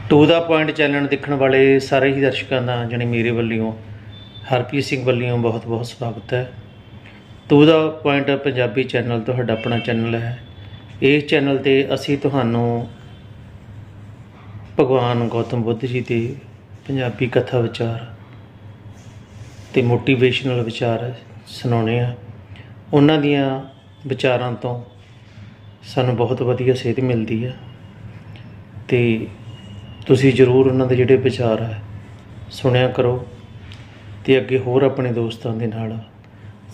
To the point channel देखने वाले सारे ही दर्शकों का जानी मेरे वालों हरप्रीत सिंह वालों बहुत बहुत स्वागत है। To the point Punjabi channel तुहाडा अपना चैनल है। इस चैनल ते असी तुहानूं भगवान गौतम बुद्ध जी के पंजाबी कथा विचार ते मोटिवेशनल विचार सुनाने आ। उन्हां दियां विचारां तो सानूं बहुत वधिया सेध मिलती है ते तुसी जरूर उन्हां दे जिहड़े विचार है सुनिया करो ते अगे होर अपने दोस्तों के नाल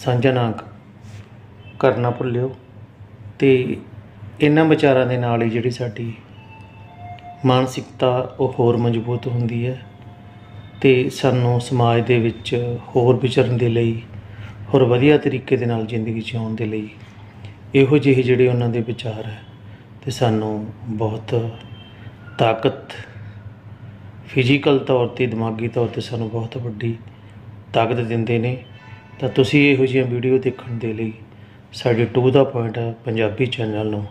साझा ना करना भुल्लिओ। ते इन्हां विचारां दे नाल ही जिहड़ी साडी मानसिकता वो होर मजबूत हुंदी है ते सानूं समाज दे विच होर विचरण दे लई होर वधिया तरीके दे नाल जिंदगी जिउण दे लई इहो ਜਿਹੇ ਜਿਹੜੇ ਉਹਨਾਂ ਦੇ विचार है ते सानूं बहुत ताकत फिजिकल तौर पर दिमागी तौर पर सानूं बहुत वड्डी ताकत दिंदे ने। तां तुसीं इहो जिहियां वीडियो देखण दे लई साडे to the point Punjabi channel नूं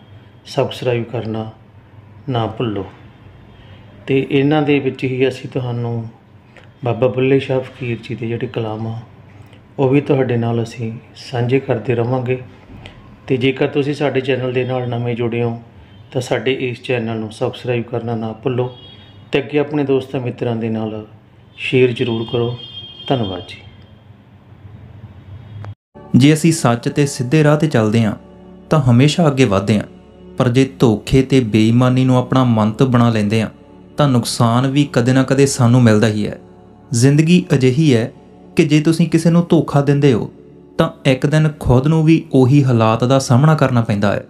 सबसक्राइब करना ना भुल्लो। ते इन्हां दे विच ही असीं तुहानूं बाबा बुल्ले शाह फकीर जी दे जिहड़े कलाम आ वो भी तुहाडे नाल असीं साझे करदे रहांगे। तो जेकर तुसीं साडे चैनल दे नाल नवें जुड़े हो तो साडे इस चैनल नूं सबसक्राइब करना ना भुल्लो ते अगे अपने दोस्तों मित्रां दे नाल शेयर जरूर करो। धन्नवाद जी। जे असी सच ते सीधे राह ते चलदे हां तां हमेशा अगे वधदे हां, पर जे धोखे ते बेईमानी नूं अपना मंत बना लैंदे हां तां नुकसान भी कदे ना कदे सानूं मिलदा ही है। जिंदगी अजिही है कि जे तुसीं किसे नूं धोखा दिंदे हो तां एक दिन खुद नूं भी उही हालात दा सामना करना पैंदा है।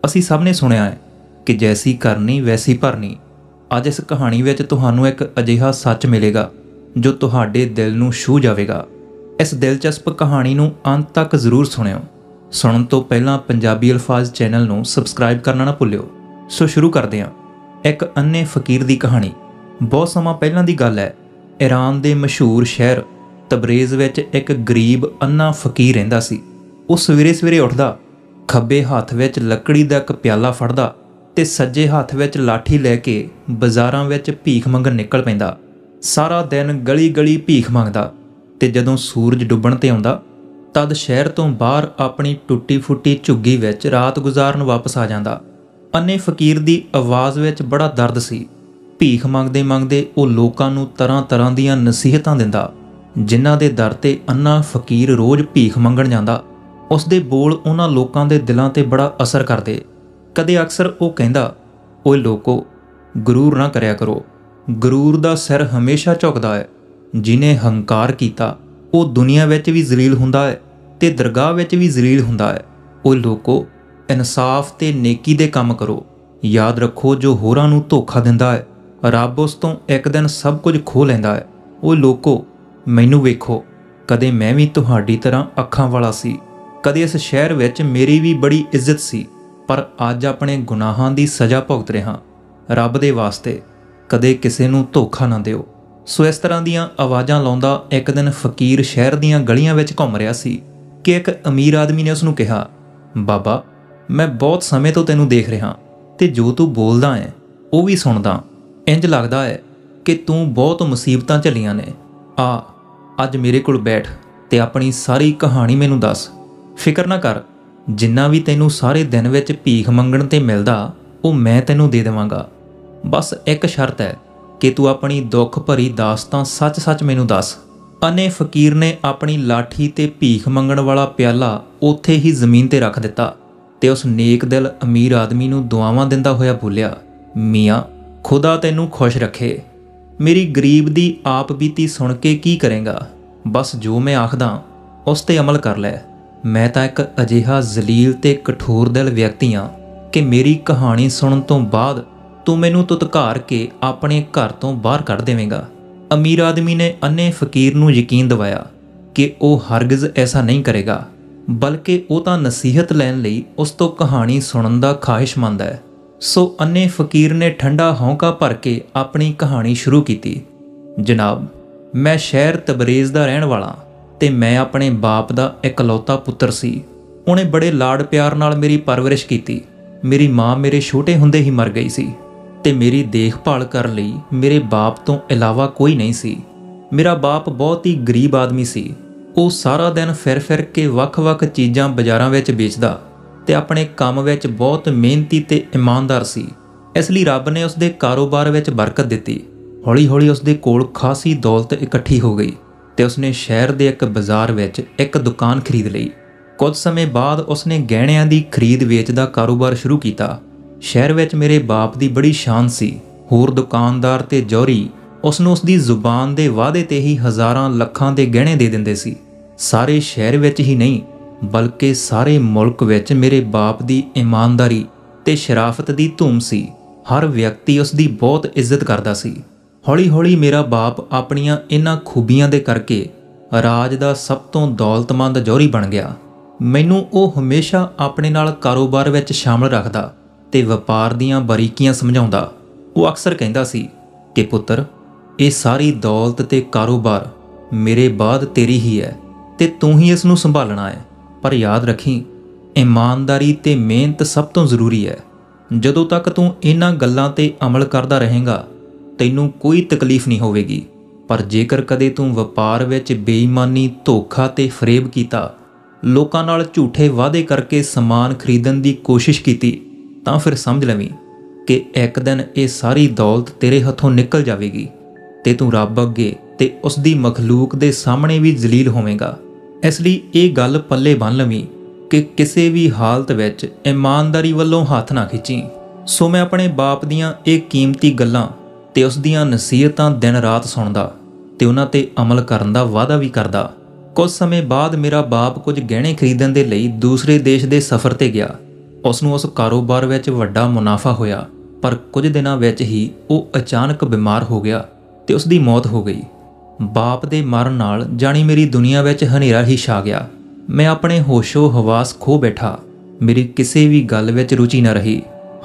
असी सब ने सुनिया है कि जैसी करनी वैसी भरनी। अज इस कहानी विच तुहानूं एक अजिहा सच मिलेगा जो तुहाडे दिल नूं छूह जावेगा। इस दिलचस्प कहानी नूं अंत तक जरूर सुणिओ। सुणन तो पहलां पंजाबी अल्फाज चैनल नूं सबसक्राइब करना ना भुल्लिओ। सो शुरू करदे हां। एक अन्ने फकीर दी कहानी। बहुत सਮਾं पहलां दी गल है। ईरान दे मशहूर शहर तबरेज़ विच एक गरीब अन्ना फकीर रहिंदा सी। ਉਹ ਸਵੇਰੇ ਸਵੇਰੇ ਉੱਠਦਾ, ਖੱਬੇ ਹੱਥ ਵਿੱਚ ਲੱਕੜੀ ਦਾ ਇੱਕ ਪਿਆਲਾ ਫੜਦਾ ਤੇ ਸੱਜੇ ਹੱਥ ਵਿੱਚ ਲਾਠੀ ਲੈ ਕੇ ਬਾਜ਼ਾਰਾਂ ਵਿੱਚ ਭੀਖ ਮੰਗਣ ਨਿਕਲ ਪੈਂਦਾ। ਸਾਰਾ ਦਿਨ ਗਲੀ ਗਲੀ ਭੀਖ ਮੰਗਦਾ ਤੇ ਜਦੋਂ ਸੂਰਜ ਡੁੱਬਣ ਤੇ ਆਉਂਦਾ ਤਦ ਸ਼ਹਿਰ ਤੋਂ ਬਾਹਰ ਆਪਣੀ ਟੁੱਟੀ ਫੁੱਟੀ ਝੁੱਗੀ ਵਿੱਚ ਰਾਤ ਗੁਜ਼ਾਰਨ ਵਾਪਸ ਆ ਜਾਂਦਾ। ਅੰਨੇ ਫਕੀਰ ਦੀ ਆਵਾਜ਼ ਵਿੱਚ ਬੜਾ ਦਰਦ ਸੀ। ਭੀਖ ਮੰਗਦੇ ਮੰਗਦੇ ਉਹ ਲੋਕਾਂ ਨੂੰ ਤਰ੍ਹਾਂ ਤਰ੍ਹਾਂ ਦੀਆਂ ਨਸੀਹਤਾਂ ਦਿੰਦਾ ਜਿਨ੍ਹਾਂ ਦੇ ਦਰ ਤੇ ਅੰਨਾ ਫਕੀਰ ਰੋਜ਼ ਭੀਖ ਮੰਗਣ ਜਾਂਦਾ। ਉਸ ਦੇ ਬੋਲ ਉਹਨਾਂ ਲੋਕਾਂ ਦੇ ਦਿਲਾਂ ਤੇ ਬੜਾ ਅਸਰ ਕਰਦੇ। ਕਦੇ ਅਕਸਰ ਉਹ ਕਹਿੰਦਾ, ਓਏ ਲੋਕੋ, ਗਰੂਰ ਨਾ ਕਰਿਆ ਕਰੋ। ਗਰੂਰ ਦਾ ਸਿਰ ਹਮੇਸ਼ਾ ਝੁਕਦਾ ਹੈ। ਜਿਹਨੇ ਹੰਕਾਰ ਕੀਤਾ ਉਹ ਦੁਨੀਆ ਵਿੱਚ ਵੀ ਜ਼ਲੀਲ ਹੁੰਦਾ ਹੈ ਤੇ ਦਰਗਾਹ ਵਿੱਚ ਵੀ ਜ਼ਲੀਲ ਹੁੰਦਾ ਹੈ। ਓਏ ਲੋਕੋ, ਇਨਸਾਫ ਤੇ ਨੇਕੀ ਦੇ ਕੰਮ ਕਰੋ। ਯਾਦ ਰੱਖੋ, ਜੋ ਹੋਰਾਂ ਨੂੰ ਧੋਖਾ ਦਿੰਦਾ ਹੈ ਰੱਬ ਉਸ ਤੋਂ ਇੱਕ ਦਿਨ ਸਭ ਕੁਝ ਖੋਹ ਲੈਂਦਾ ਹੈ। ਓਏ ਲੋਕੋ, ਮੈਨੂੰ ਵੇਖੋ, ਕਦੇ ਮੈਂ ਵੀ ਤੁਹਾਡੀ ਤਰ੍ਹਾਂ ਅੱਖਾਂ ਵਾਲਾ ਸੀ। ਕਦੇ ਇਸ ਸ਼ਹਿਰ ਵਿੱਚ ਮੇਰੀ ਵੀ ਬੜੀ ਇੱਜ਼ਤ ਸੀ, ਪਰ ਅੱਜ ਆਪਣੇ ਗੁਨਾਹਾਂ ਦੀ ਸਜ਼ਾ ਭੁਗਤ ਰਿਹਾ। ਰੱਬ ਦੇ ਵਾਸਤੇ ਕਦੇ ਕਿਸੇ ਨੂੰ ਧੋਖਾ ਨਾ ਦਿਓ। ਸੋ ਇਸ ਤਰ੍ਹਾਂ ਦੀਆਂ ਆਵਾਜ਼ਾਂ ਲਾਉਂਦਾ ਇੱਕ ਦਿਨ ਫਕੀਰ ਸ਼ਹਿਰ ਦੀਆਂ ਗਲੀਆਂ ਵਿੱਚ ਘੁੰਮ ਰਿਹਾ ਸੀ ਕਿ ਇੱਕ ਅਮੀਰ ਆਦਮੀ ਨੇ ਉਸ ਨੂੰ ਕਿਹਾ, ਬਾਬਾ, ਮੈਂ ਬਹੁਤ ਸਮੇਂ ਤੋਂ ਤੈਨੂੰ ਦੇਖ ਰਿਹਾ ਤੇ ਜੋ ਤੂੰ ਬੋਲਦਾ ਹੈ ਉਹ ਵੀ ਸੁਣਦਾ। ਇੰਜ ਲੱਗਦਾ ਹੈ ਕਿ ਤੂੰ ਬਹੁਤ ਮੁਸੀਬਤਾਂ ਝੱਲੀਆਂ ਨੇ। ਆ ਅੱਜ ਮੇਰੇ ਕੋਲ ਬੈਠ ਤੇ ਆਪਣੀ ਸਾਰੀ ਕਹਾਣੀ ਮੈਨੂੰ ਦੱਸ। ਫਿਕਰ ਨਾ ਕਰ, ਜਿੰਨਾ ਵੀ ਤੈਨੂੰ ਸਾਰੇ ਦਿਨ ਵਿੱਚ ਭੀਖ ਮੰਗਣ ਤੇ ਮਿਲਦਾ ਉਹ ਮੈਂ ਤੈਨੂੰ ਦੇ ਦੇਵਾਂਗਾ। ਬਸ ਇੱਕ ਸ਼ਰਤ ਹੈ ਕਿ ਤੂੰ ਆਪਣੀ ਦੁੱਖ ਭਰੀ ਦਾਸਤਾਂ ਸੱਚ-ਸੱਚ ਮੈਨੂੰ ਦੱਸ। ਅੰਨੇ ਫਕੀਰ ਨੇ ਆਪਣੀ ਲਾਠੀ ਤੇ ਭੀਖ ਮੰਗਣ ਵਾਲਾ ਪਿਆਲਾ ਉੱਥੇ ਹੀ ਜ਼ਮੀਨ ਤੇ ਰੱਖ ਦਿੱਤਾ ਤੇ ਉਸ ਨੇਕ ਦਿਲ ਅਮੀਰ ਆਦਮੀ ਨੂੰ ਦੁਆਵਾਂ ਦਿੰਦਾ ਹੋਇਆ ਬੋਲਿਆ, ਮੀਆਂ, ਖੁਦਾ ਤੈਨੂੰ ਖੁਸ਼ ਰੱਖੇ। ਮੇਰੀ ਗਰੀਬ ਦੀ ਆਪ ਬੀਤੀ ਸੁਣ ਕੇ ਕੀ ਕਰੇਗਾ? ਬਸ ਜੋ ਮੈਂ ਆਖਦਾ ਉਸ ਤੇ ਅਮਲ ਕਰ ਲੈ। ਮੈਂ ਤਾਂ ਇੱਕ ਅਜਿਹਾ ਜ਼ਲੀਲ ਤੇ ਕਠੋਰ ਦਿਲ ਵਿਅਕਤੀ ਹਾਂ ਕਿ ਮੇਰੀ ਕਹਾਣੀ ਸੁਣਨ ਤੋਂ ਬਾਅਦ ਤੂੰ ਮੈਨੂੰ ਤੁਤਕਾਰ ਕੇ ਆਪਣੇ ਘਰ ਤੋਂ ਬਾਹਰ ਕੱਢ ਦੇਵੇਂਗਾ। ਅਮੀਰ ਆਦਮੀ ਨੇ ਅੰਨੇ ਫਕੀਰ ਨੂੰ ਯਕੀਨ ਦਿਵਾਇਆ ਕਿ ਉਹ ਹਰਗਿਜ਼ ਐਸਾ ਨਹੀਂ ਕਰੇਗਾ, ਬਲਕਿ ਉਹ ਤਾਂ ਨਸੀਹਤ ਲੈਣ ਲਈ ਉਸ ਤੋਂ ਕਹਾਣੀ ਸੁਣਨ ਦਾ ਖਾਹਿਸ਼ਮੰਦ ਹੈ। ਸੋ ਅੰਨੇ ਫਕੀਰ ਨੇ ਠੰਡਾ ਹੌਂਕਾ ਭਰ ਕੇ ਆਪਣੀ ਕਹਾਣੀ ਸ਼ੁਰੂ ਕੀਤੀ। ਜਨਾਬ, ਮੈਂ ਸ਼ਹਿਰ ਤਬਰੇਜ਼ ਦਾ ਰਹਿਣ ਵਾਲਾ ਤੇ ਮੈਂ ਆਪਣੇ ਬਾਪ ਦਾ ਇਕਲੌਤਾ ਪੁੱਤਰ ਸੀ। ਉਹਨੇ ਬੜੇ ਲਾਡ ਪਿਆਰ ਨਾਲ ਮੇਰੀ ਪਰਵਰਿਸ਼ ਕੀਤੀ। ਮੇਰੀ ਮਾਂ ਮੇਰੇ ਛੋਟੇ ਹੁੰਦੇ ਹੀ ਮਰ ਗਈ ਸੀ। ਤੇ ਮੇਰੀ ਦੇਖਭਾਲ ਕਰਨ ਲਈ ਮੇਰੇ ਬਾਪ ਤੋਂ ਇਲਾਵਾ ਕੋਈ ਨਹੀਂ ਸੀ। ਮੇਰਾ ਬਾਪ ਬਹੁਤ ਹੀ ਗਰੀਬ ਆਦਮੀ ਸੀ। ਉਹ ਸਾਰਾ ਦਿਨ ਫਿਰ ਕੇ ਵੱਖ-ਵੱਖ ਚੀਜ਼ਾਂ ਬਾਜ਼ਾਰਾਂ ਵਿੱਚ ਵੇਚਦਾ ਤੇ ਆਪਣੇ ਕੰਮ ਵਿੱਚ ਬਹੁਤ ਮਿਹਨਤੀ ਤੇ ਇਮਾਨਦਾਰ ਸੀ। ਇਸ ਲਈ ਰੱਬ ਨੇ ਉਸਦੇ ਕਾਰੋਬਾਰ ਵਿੱਚ ਬਰਕਤ ਦਿੱਤੀ। ਹੌਲੀ-ਹੌਲੀ ਉਸਦੇ ਕੋਲ ਖਾਸੀ ਦੌਲਤ ਇਕੱਠੀ ਹੋ ਗਈ ਤੇ ਉਸਨੇ ਸ਼ਹਿਰ ਦੇ ਇੱਕ ਬਾਜ਼ਾਰ ਵਿੱਚ ਇੱਕ ਦੁਕਾਨ ਖਰੀਦ ਲਈ। ਕੁਝ ਸਮੇਂ ਬਾਅਦ ਉਸਨੇ ਗਹਿਣਿਆਂ ਦੀ ਖਰੀਦ ਵੇਚ ਦਾ ਕਾਰੋਬਾਰ ਸ਼ੁਰੂ ਕੀਤਾ। ਸ਼ਹਿਰ ਵਿੱਚ ਮੇਰੇ ਬਾਪ ਦੀ ਬੜੀ ਸ਼ਾਨ ਸੀ। ਹੋਰ ਦੁਕਾਨਦਾਰ ਤੇ ਜੌਹਰੀ ਉਸਨੂੰ ਉਸਦੀ ਜ਼ੁਬਾਨ ਦੇ ਵਾਅਦੇ ਤੇ ਹੀ ਹਜ਼ਾਰਾਂ ਲੱਖਾਂ ਦੇ ਗਹਿਣੇ ਦੇ ਦਿੰਦੇ ਸੀ। ਸਾਰੇ ਸ਼ਹਿਰ ਵਿੱਚ ਹੀ ਨਹੀਂ ਬਲਕਿ ਸਾਰੇ ਮੁਲਕ ਵਿੱਚ ਮੇਰੇ ਬਾਪ ਦੀ ਇਮਾਨਦਾਰੀ ਤੇ ਸ਼ਰਾਫਤ ਦੀ ਧੂਮ ਸੀ। ਹਰ ਵਿਅਕਤੀ ਉਸ ਦੀ ਬਹੁਤ ਇੱਜ਼ਤ ਕਰਦਾ ਸੀ। ਹੌਲੀ-ਹੌਲੀ ਮੇਰਾ ਬਾਪ ਆਪਣੀਆਂ ਇਹਨਾਂ ਖੂਬੀਆਂ ਦੇ ਕਰਕੇ ਰਾਜ ਦਾ ਸਭ ਤੋਂ ਦੌਲਤਮੰਦ ਜੌਹਰੀ ਬਣ ਗਿਆ। ਮੈਨੂੰ ਉਹ ਹਮੇਸ਼ਾ ਆਪਣੇ ਨਾਲ ਕਾਰੋਬਾਰ ਵਿੱਚ ਸ਼ਾਮਲ ਰੱਖਦਾ ਤੇ ਵਪਾਰ ਦੀਆਂ ਬਾਰੀਕੀਆਂ ਸਮਝਾਉਂਦਾ। ਉਹ ਅਕਸਰ ਕਹਿੰਦਾ ਸੀ ਕਿ ਪੁੱਤਰ, ਇਹ ਸਾਰੀ ਦੌਲਤ ਤੇ ਕਾਰੋਬਾਰ ਮੇਰੇ ਬਾਅਦ ਤੇਰੀ ਹੀ ਹੈ ਤੇ ਤੂੰ ਹੀ ਇਸ ਨੂੰ ਸੰਭਾਲਣਾ ਹੈ। ਪਰ ਯਾਦ ਰੱਖੀਂ, ਇਮਾਨਦਾਰੀ ਤੇ ਮਿਹਨਤ ਸਭ ਤੋਂ ਜ਼ਰੂਰੀ ਹੈ। ਜਦੋਂ ਤੱਕ ਤੂੰ ਇਹਨਾਂ ਗੱਲਾਂ ਤੇ ਅਮਲ ਕਰਦਾ ਰਹੇਗਾ ਤੈਨੂੰ ਕੋਈ ਤਕਲੀਫ ਨਹੀਂ ਹੋਵੇਗੀ। ਪਰ ਜੇਕਰ ਕਦੇ ਤੂੰ ਵਪਾਰ ਵਿੱਚ ਬੇਈਮਾਨੀ, ਧੋਖਾ ਤੇ ਫਰੇਬ ਕੀਤਾ, ਲੋਕਾਂ ਨਾਲ ਝੂਠੇ ਵਾਅਦੇ ਕਰਕੇ ਸਮਾਨ ਖਰੀਦਣ ਦੀ ਕੋਸ਼ਿਸ਼ ਕੀਤੀ, ਤਾਂ ਫਿਰ ਸਮਝ ਲਵੀਂ ਕਿ ਇੱਕ ਦਿਨ ਇਹ ਸਾਰੀ ਦੌਲਤ ਤੇਰੇ ਹੱਥੋਂ ਨਿਕਲ ਜਾਵੇਗੀ ਤੇ ਤੂੰ ਰੱਬ ਅੱਗੇ ਤੇ ਉਸ ਦੀ ਮਖਲੂਕ ਦੇ ਸਾਹਮਣੇ ਵੀ ਜ਼ਲੀਲ ਹੋਵੇਂਗਾ। ਇਸ ਲਈ ਇਹ ਗੱਲ ਪੱਲੇ ਬੰਨ੍ਹ ਲਵੀਂ ਕਿ ਕਿਸੇ ਵੀ ਹਾਲਤ ਵਿੱਚ ਇਮਾਨਦਾਰੀ ਵੱਲੋਂ ਹੱਥ ਨਾ ਖਿੱਚੀਂ। ਸੋ ਮੈਂ ਆਪਣੇ ਬਾਪ ਦੀਆਂ ਇਹ ਕੀਮਤੀ ਗੱਲਾਂ ਤੇ ਉਸ ਦੀਆਂ ਨਸੀਹਤਾਂ ਦਿਨ ਰਾਤ ਸੁਣਦਾ ਤੇ ਉਹਨਾਂ ਤੇ ਅਮਲ ਕਰਨ ਦਾ ਵਾਅਦਾ ਵੀ ਕਰਦਾ। ਕੁਝ ਸਮੇਂ ਬਾਅਦ ਮੇਰਾ ਬਾਪ ਕੁਝ ਗਹਿਣੇ ਖਰੀਦਣ ਦੇ ਲਈ ਦੂਸਰੇ ਦੇਸ਼ ਦੇ ਸਫ਼ਰ ਤੇ ਗਿਆ। ਉਸ ਨੂੰ ਉਸ ਕਾਰੋਬਾਰ ਵਿੱਚ ਵੱਡਾ ਮੁਨਾਫਾ ਹੋਇਆ, ਪਰ ਕੁਝ ਦਿਨਾਂ ਵਿੱਚ ਹੀ ਉਹ ਅਚਾਨਕ ਬਿਮਾਰ ਹੋ ਗਿਆ ਤੇ ਉਸ ਦੀ ਮੌਤ ਹੋ ਗਈ। ਬਾਪ ਦੇ ਮਰਨ ਨਾਲ ਜਾਣੀ ਮੇਰੀ ਦੁਨੀਆ ਵਿੱਚ ਹਨੇਰਾ ਹੀ ਛਾ ਗਿਆ। ਮੈਂ ਆਪਣੇ ਹੋਸ਼ੋ ਹਵਾਸ ਖੋ ਬੈਠਾ। ਮੇਰੀ ਕਿਸੇ ਵੀ ਗੱਲ ਵਿੱਚ ਰੁਚੀ ਨਾ ਰਹੀ।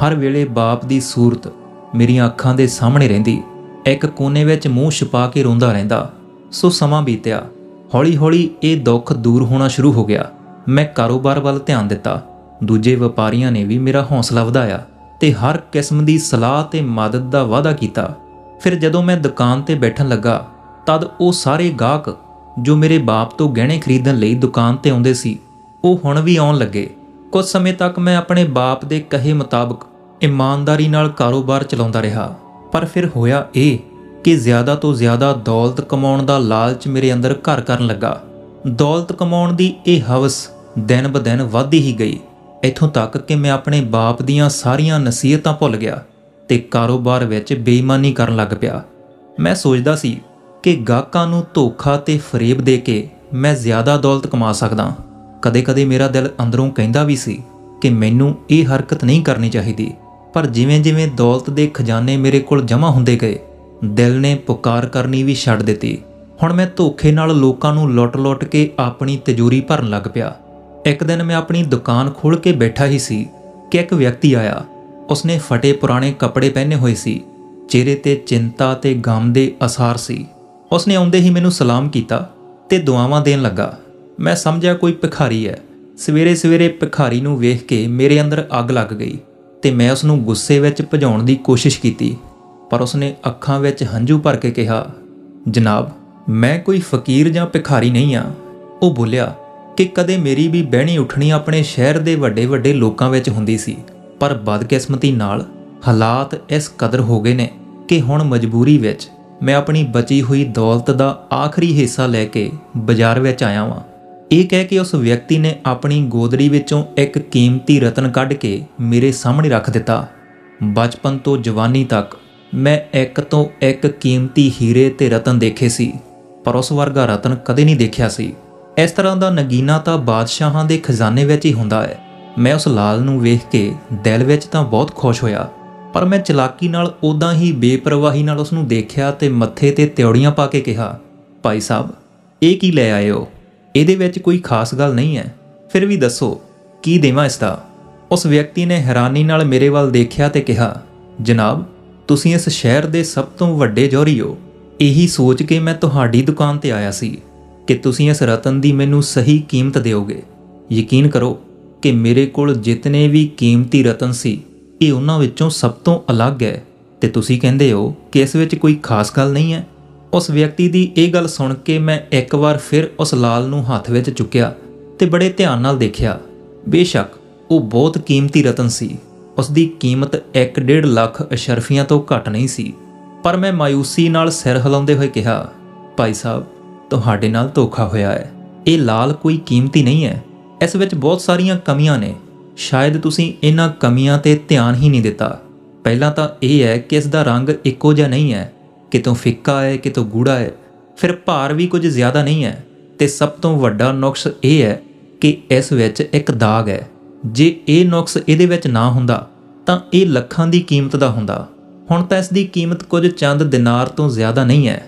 ਹਰ ਵੇਲੇ ਬਾਪ ਦੀ ਸੂਰਤ ਮੇਰੀਆਂ ਅੱਖਾਂ ਦੇ ਸਾਹਮਣੇ ਰਹਿੰਦੀ। ਇੱਕ ਕੋਨੇ ਵਿੱਚ ਮੂੰਹ ਛੁਪਾ ਕੇ ਰੋਂਦਾ ਰਹਿੰਦਾ। ਸੋ ਸਮਾਂ ਬੀਤਿਆ। ਹੌਲੀ-ਹੌਲੀ ਇਹ ਦੁੱਖ ਦੂਰ ਹੋਣਾ ਸ਼ੁਰੂ ਹੋ ਗਿਆ। ਮੈਂ ਕਾਰੋਬਾਰ ਵੱਲ ਧਿਆਨ ਦਿੱਤਾ। ਦੂਜੇ ਵਪਾਰੀਆਂ ਨੇ ਵੀ ਮੇਰਾ ਹੌਸਲਾ ਵਧਾਇਆ ਤੇ ਹਰ ਕਿਸਮ ਦੀ ਸਲਾਹ ਤੇ ਮਦਦ ਦਾ ਵਾਅਦਾ ਕੀਤਾ। ਫਿਰ ਜਦੋਂ ਮੈਂ ਦੁਕਾਨ ਤੇ ਬੈਠਣ ਲੱਗਾ ਤਦ ਉਹ ਸਾਰੇ ਗਾਹਕ ਜੋ ਮੇਰੇ ਬਾਪ ਤੋਂ ਗਹਿਣੇ ਖਰੀਦਣ ਲਈ ਦੁਕਾਨ ਤੇ ਆਉਂਦੇ ਸੀ, ਉਹ ਹੁਣ ਵੀ ਆਉਣ ਲੱਗੇ। ਕੁਝ ਸਮੇਂ ਤੱਕ ਮੈਂ ਆਪਣੇ ਬਾਪ ਦੇ ਕਹੇ ਮੁਤਾਬਕ ਇਮਾਨਦਾਰੀ ਨਾਲ ਕਾਰੋਬਾਰ ਚਲਾਉਂਦਾ ਰਿਹਾ। ਪਰ ਫਿਰ ਹੋਇਆ ਇਹ ਕਿ ਜ਼ਿਆਦਾ ਤੋਂ ਜ਼ਿਆਦਾ ਦੌਲਤ ਕਮਾਉਣ ਦਾ ਲਾਲਚ ਮੇਰੇ ਅੰਦਰ ਘਰ ਕਰਨ ਲੱਗਾ। ਦੌਲਤ ਕਮਾਉਣ ਦੀ ਇਹ ਹਵਸ ਦਿਨ ਬ ਦਿਨ ਵੱਧਦੀ ਹੀ ਗਈ, ਇੱਥੋਂ ਤੱਕ ਕਿ ਮੈਂ ਆਪਣੇ ਬਾਪ ਦੀਆਂ ਸਾਰੀਆਂ ਨਸੀਹਤਾਂ ਭੁੱਲ ਗਿਆ ਤੇ ਕਾਰੋਬਾਰ ਵਿੱਚ ਬੇਈਮਾਨੀ ਕਰਨ ਲੱਗ ਪਿਆ। ਮੈਂ ਸੋਚਦਾ ਸੀ ਕਿ ਗਾਹਕਾਂ ਨੂੰ ਧੋਖਾ ਤੇ ਫਰੇਬ ਦੇ ਕੇ ਮੈਂ ਜ਼ਿਆਦਾ ਦੌਲਤ ਕਮਾ ਸਕਦਾ। ਕਦੇ-ਕਦੇ ਮੇਰਾ ਦਿਲ ਅੰਦਰੋਂ ਕਹਿੰਦਾ ਵੀ ਸੀ ਕਿ ਮੈਨੂੰ ਇਹ ਹਰਕਤ ਨਹੀਂ ਕਰਨੀ ਚਾਹੀਦੀ। ਪਰ ਜਿਵੇਂ-ਜਿਵੇਂ ਦੌਲਤ ਦੇ ਖਜ਼ਾਨੇ ਮੇਰੇ ਕੋਲ ਜਮ੍ਹਾਂ ਹੁੰਦੇ ਗਏ, ਦਿਲ ਨੇ ਪੁਕਾਰ ਕਰਨੀ ਵੀ ਛੱਡ ਦਿੱਤੀ। ਹੁਣ ਮੈਂ ਧੋਖੇ ਨਾਲ ਲੋਕਾਂ ਨੂੰ ਲੁੱਟ-ਲੁੱਟ ਕੇ ਆਪਣੀ ਤਿਜੋਰੀ ਭਰਨ ਲੱਗ ਪਿਆ। ਇੱਕ ਦਿਨ ਮੈਂ ਆਪਣੀ ਦੁਕਾਨ ਖੋਲ੍ਹ ਕੇ ਬੈਠਾ ਹੀ ਸੀ ਕਿ ਇੱਕ ਵਿਅਕਤੀ ਆਇਆ। ਉਸਨੇ ਫਟੇ ਪੁਰਾਣੇ ਕੱਪੜੇ ਪਹਿਨੇ ਹੋਏ ਸੀ। ਚਿਹਰੇ ਤੇ ਚਿੰਤਾ ਤੇ ਗਮ ਦੇ ਅਸਾਰ ਸੀ। ਉਸਨੇ ਆਉਂਦੇ ਹੀ ਮੈਨੂੰ ਸਲਾਮ ਕੀਤਾ ਤੇ ਦੁਆਵਾਂ ਦੇਣ ਲੱਗਾ। ਮੈਂ ਸਮਝਿਆ ਕੋਈ ਭਿਖਾਰੀ ਹੈ। ਸਵੇਰੇ-ਸਵੇਰੇ ਭਿਖਾਰੀ ਨੂੰ ਵੇਖ ਕੇ ਮੇਰੇ ਅੰਦਰ ਅੱਗ ਲੱਗ ਗਈ ਤੇ ਮੈਂ ਉਸ ਨੂੰ ਗੁੱਸੇ ਵਿੱਚ ਭਜਾਉਣ ਦੀ ਕੋਸ਼ਿਸ਼ ਕੀਤੀ। ਪਰ ਉਸਨੇ ਅੱਖਾਂ ਵਿੱਚ ਹੰਝੂ ਭਰ ਕੇ ਕਿਹਾ, ਜਨਾਬ, ਮੈਂ ਕੋਈ ਫਕੀਰ ਜਾਂ ਭਿਖਾਰੀ ਨਹੀਂ ਹਾਂ। ਉਹ ਬੋਲਿਆ ਕਿ ਕਦੇ ਮੇਰੀ ਵੀ ਬਹਿਣੀ ਉੱਠਣੀ ਆਪਣੇ ਸ਼ਹਿਰ ਦੇ ਵੱਡੇ-ਵੱਡੇ ਲੋਕਾਂ ਵਿੱਚ ਹੁੰਦੀ ਸੀ, ਪਰ ਬਦਕਿਸਮਤੀ ਨਾਲ ਹਾਲਾਤ ਇਸ ਕਦਰ ਹੋ ਗਏ ਨੇ ਕਿ ਹੁਣ ਮਜਬੂਰੀ ਵਿੱਚ ਮੈਂ ਆਪਣੀ ਬਚੀ ਹੋਈ ਦੌਲਤ ਦਾ ਆਖਰੀ ਹਿੱਸਾ ਲੈ ਕੇ ਬਾਜ਼ਾਰ ਵਿੱਚ ਆਇਆ ਵਾਂ। ਇਹ ਕਹਿ ਕੇ ਉਸ ਵਿਅਕਤੀ ਨੇ ਆਪਣੀ ਗੋਦੜੀ ਵਿੱਚੋਂ ਇੱਕ ਕੀਮਤੀ ਰਤਨ ਕੱਢ ਕੇ ਮੇਰੇ ਸਾਹਮਣੇ ਰੱਖ ਦਿੱਤਾ। ਬਚਪਨ ਤੋਂ ਜਵਾਨੀ ਤੱਕ ਮੈਂ ਇੱਕ ਤੋਂ ਇੱਕ ਕੀਮਤੀ ਹੀਰੇ ਤੇ ਰਤਨ ਦੇਖੇ ਸੀ, ਪਰ ਉਸ ਵਰਗਾ ਰਤਨ ਕਦੇ ਨਹੀਂ ਦੇਖਿਆ ਸੀ। ਇਸ ਤਰ੍ਹਾਂ ਦਾ ਨਗੀਨਾ ਤਾਂ ਬਾਦਸ਼ਾਹਾਂ ਦੇ ਖਜ਼ਾਨੇ ਵਿੱਚ ਹੀ ਹੁੰਦਾ ਹੈ। ਮੈਂ ਉਸ ਲਾਲ ਨੂੰ ਵੇਖ ਕੇ ਦਿਲ ਵਿੱਚ ਤਾਂ ਬਹੁਤ ਖੁਸ਼ ਹੋਇਆ, ਪਰ ਮੈਂ ਚਲਾਕੀ ਨਾਲ ਉੱਦਾਂ ਹੀ ਬੇਪਰਵਾਹੀ ਨਾਲ ਉਸ ਨੂੰ ਦੇਖਿਆ ਤੇ ਮੱਥੇ ਤੇ ਤਿਉੜੀਆਂ ਪਾ ਕੇ ਕਿਹਾ, ਭਾਈ ਸਾਹਿਬ, ਇਹ ਕੀ ਲੈ ਆਏ ਹੋ? ਇਹਦੇ ਵਿੱਚ ਕੋਈ ਖਾਸ ਗੱਲ ਨਹੀਂ ਹੈ, ਫਿਰ ਵੀ ਦੱਸੋ ਕੀ ਦੇਵਾਂ ਇਸ ਦਾ? ਉਸ ਵਿਅਕਤੀ ਨੇ ਹੈਰਾਨੀ ਨਾਲ ਮੇਰੇ ਵੱਲ ਦੇਖਿਆ ਤੇ ਕਿਹਾ, ਜਨਾਬ, ਤੁਸੀਂ ਇਸ ਸ਼ਹਿਰ ਦੇ ਸਭ ਤੋਂ ਵੱਡੇ ਜੌਹਰੀ ਹੋ। ਇਹੀ ਸੋਚ ਕੇ ਮੈਂ ਤੁਹਾਡੀ ਦੁਕਾਨ ਤੇ ਆਇਆ ਸੀ ਕਿ ਤੁਸੀਂ ਇਸ ਰਤਨ ਦੀ ਮੈਨੂੰ ਸਹੀ ਕੀਮਤ ਦਿਓਗੇ। ਯਕੀਨ ਕਰੋ ਕਿ ਮੇਰੇ ਕੋਲ ਜਿਤਨੇ ਵੀ ਕੀਮਤੀ ਰਤਨ ਸੀ, ਇਹ ਉਹਨਾਂ ਵਿੱਚੋਂ ਸਭ ਤੋਂ ਅਲੱਗ ਹੈ। ਤੇ ਤੁਸੀਂ ਕਹਿੰਦੇ ਹੋ ਕਿ ਇਸ ਵਿੱਚ ਕੋਈ ਖਾਸ ਗੱਲ ਨਹੀਂ ਹੈ। ਉਸ ਵਿਅਕਤੀ ਦੀ ਇਹ ਗੱਲ ਸੁਣ ਕੇ ਮੈਂ ਇੱਕ ਵਾਰ ਫਿਰ ਉਸ ਲਾਲ ਨੂੰ ਹੱਥ ਵਿੱਚ ਚੁੱਕਿਆ ਤੇ ਬੜੇ ਧਿਆਨ ਨਾਲ ਦੇਖਿਆ। ਬੇਸ਼ੱਕ ਉਹ ਬਹੁਤ ਕੀਮਤੀ ਰਤਨ ਸੀ, ਉਸ ਦੀ ਕੀਮਤ 1.5 ਲੱਖ ਅਸ਼ਰਫੀਆਂ ਤੋਂ ਘੱਟ ਨਹੀਂ ਸੀ। ਪਰ ਮੈਂ ਮਾਯੂਸੀ ਨਾਲ ਸਿਰ ਹਿਲਾਉਂਦੇ ਹੋਏ ਕਿਹਾ, ਭਾਈ ਸਾਹਿਬ, ਤੁਹਾਡੇ ਨਾਲ ਧੋਖਾ ਹੋਇਆ ਹੈ। ਇਹ ਲਾਲ ਕੋਈ ਕੀਮਤੀ ਨਹੀਂ ਹੈ, ਇਸ ਵਿੱਚ ਬਹੁਤ ਸਾਰੀਆਂ ਕਮੀਆਂ ਨੇ। ਸ਼ਾਇਦ ਤੁਸੀਂ ਇਹਨਾਂ ਕਮੀਆਂ 'ਤੇ ਧਿਆਨ ਹੀ ਨਹੀਂ ਦਿੱਤਾ। ਪਹਿਲਾਂ ਤਾਂ ਇਹ ਹੈ ਕਿ ਇਸ ਦਾ ਰੰਗ ਇੱਕੋ ਜਿਹਾ ਨਹੀਂ ਹੈ, ਕਿਤੋਂ ਫਿੱਕਾ ਹੈ, ਕਿਤੋਂ ਗੂੜਾ ਹੈ। ਫਿਰ ਭਾਰ ਵੀ ਕੁਝ ਜ਼ਿਆਦਾ ਨਹੀਂ ਹੈ, ਤੇ ਸਭ ਤੋਂ ਵੱਡਾ ਨੁਕਸ ਇਹ ਹੈ ਕਿ ਇਸ ਵਿੱਚ ਇੱਕ ਦਾਗ ਹੈ। ਜੇ ਇਹ ਨੁਕਸ ਇਹਦੇ ਵਿੱਚ ਨਾ ਹੁੰਦਾ ਤਾਂ ਇਹ ਲੱਖਾਂ ਦੀ ਕੀਮਤ ਦਾ ਹੁੰਦਾ। ਹੁਣ ਤਾਂ ਇਸ ਦੀ ਕੀਮਤ ਕੁਝ ਚੰਦ ਦਿਨਾਰ ਤੋਂ ਜ਼ਿਆਦਾ ਨਹੀਂ ਹੈ।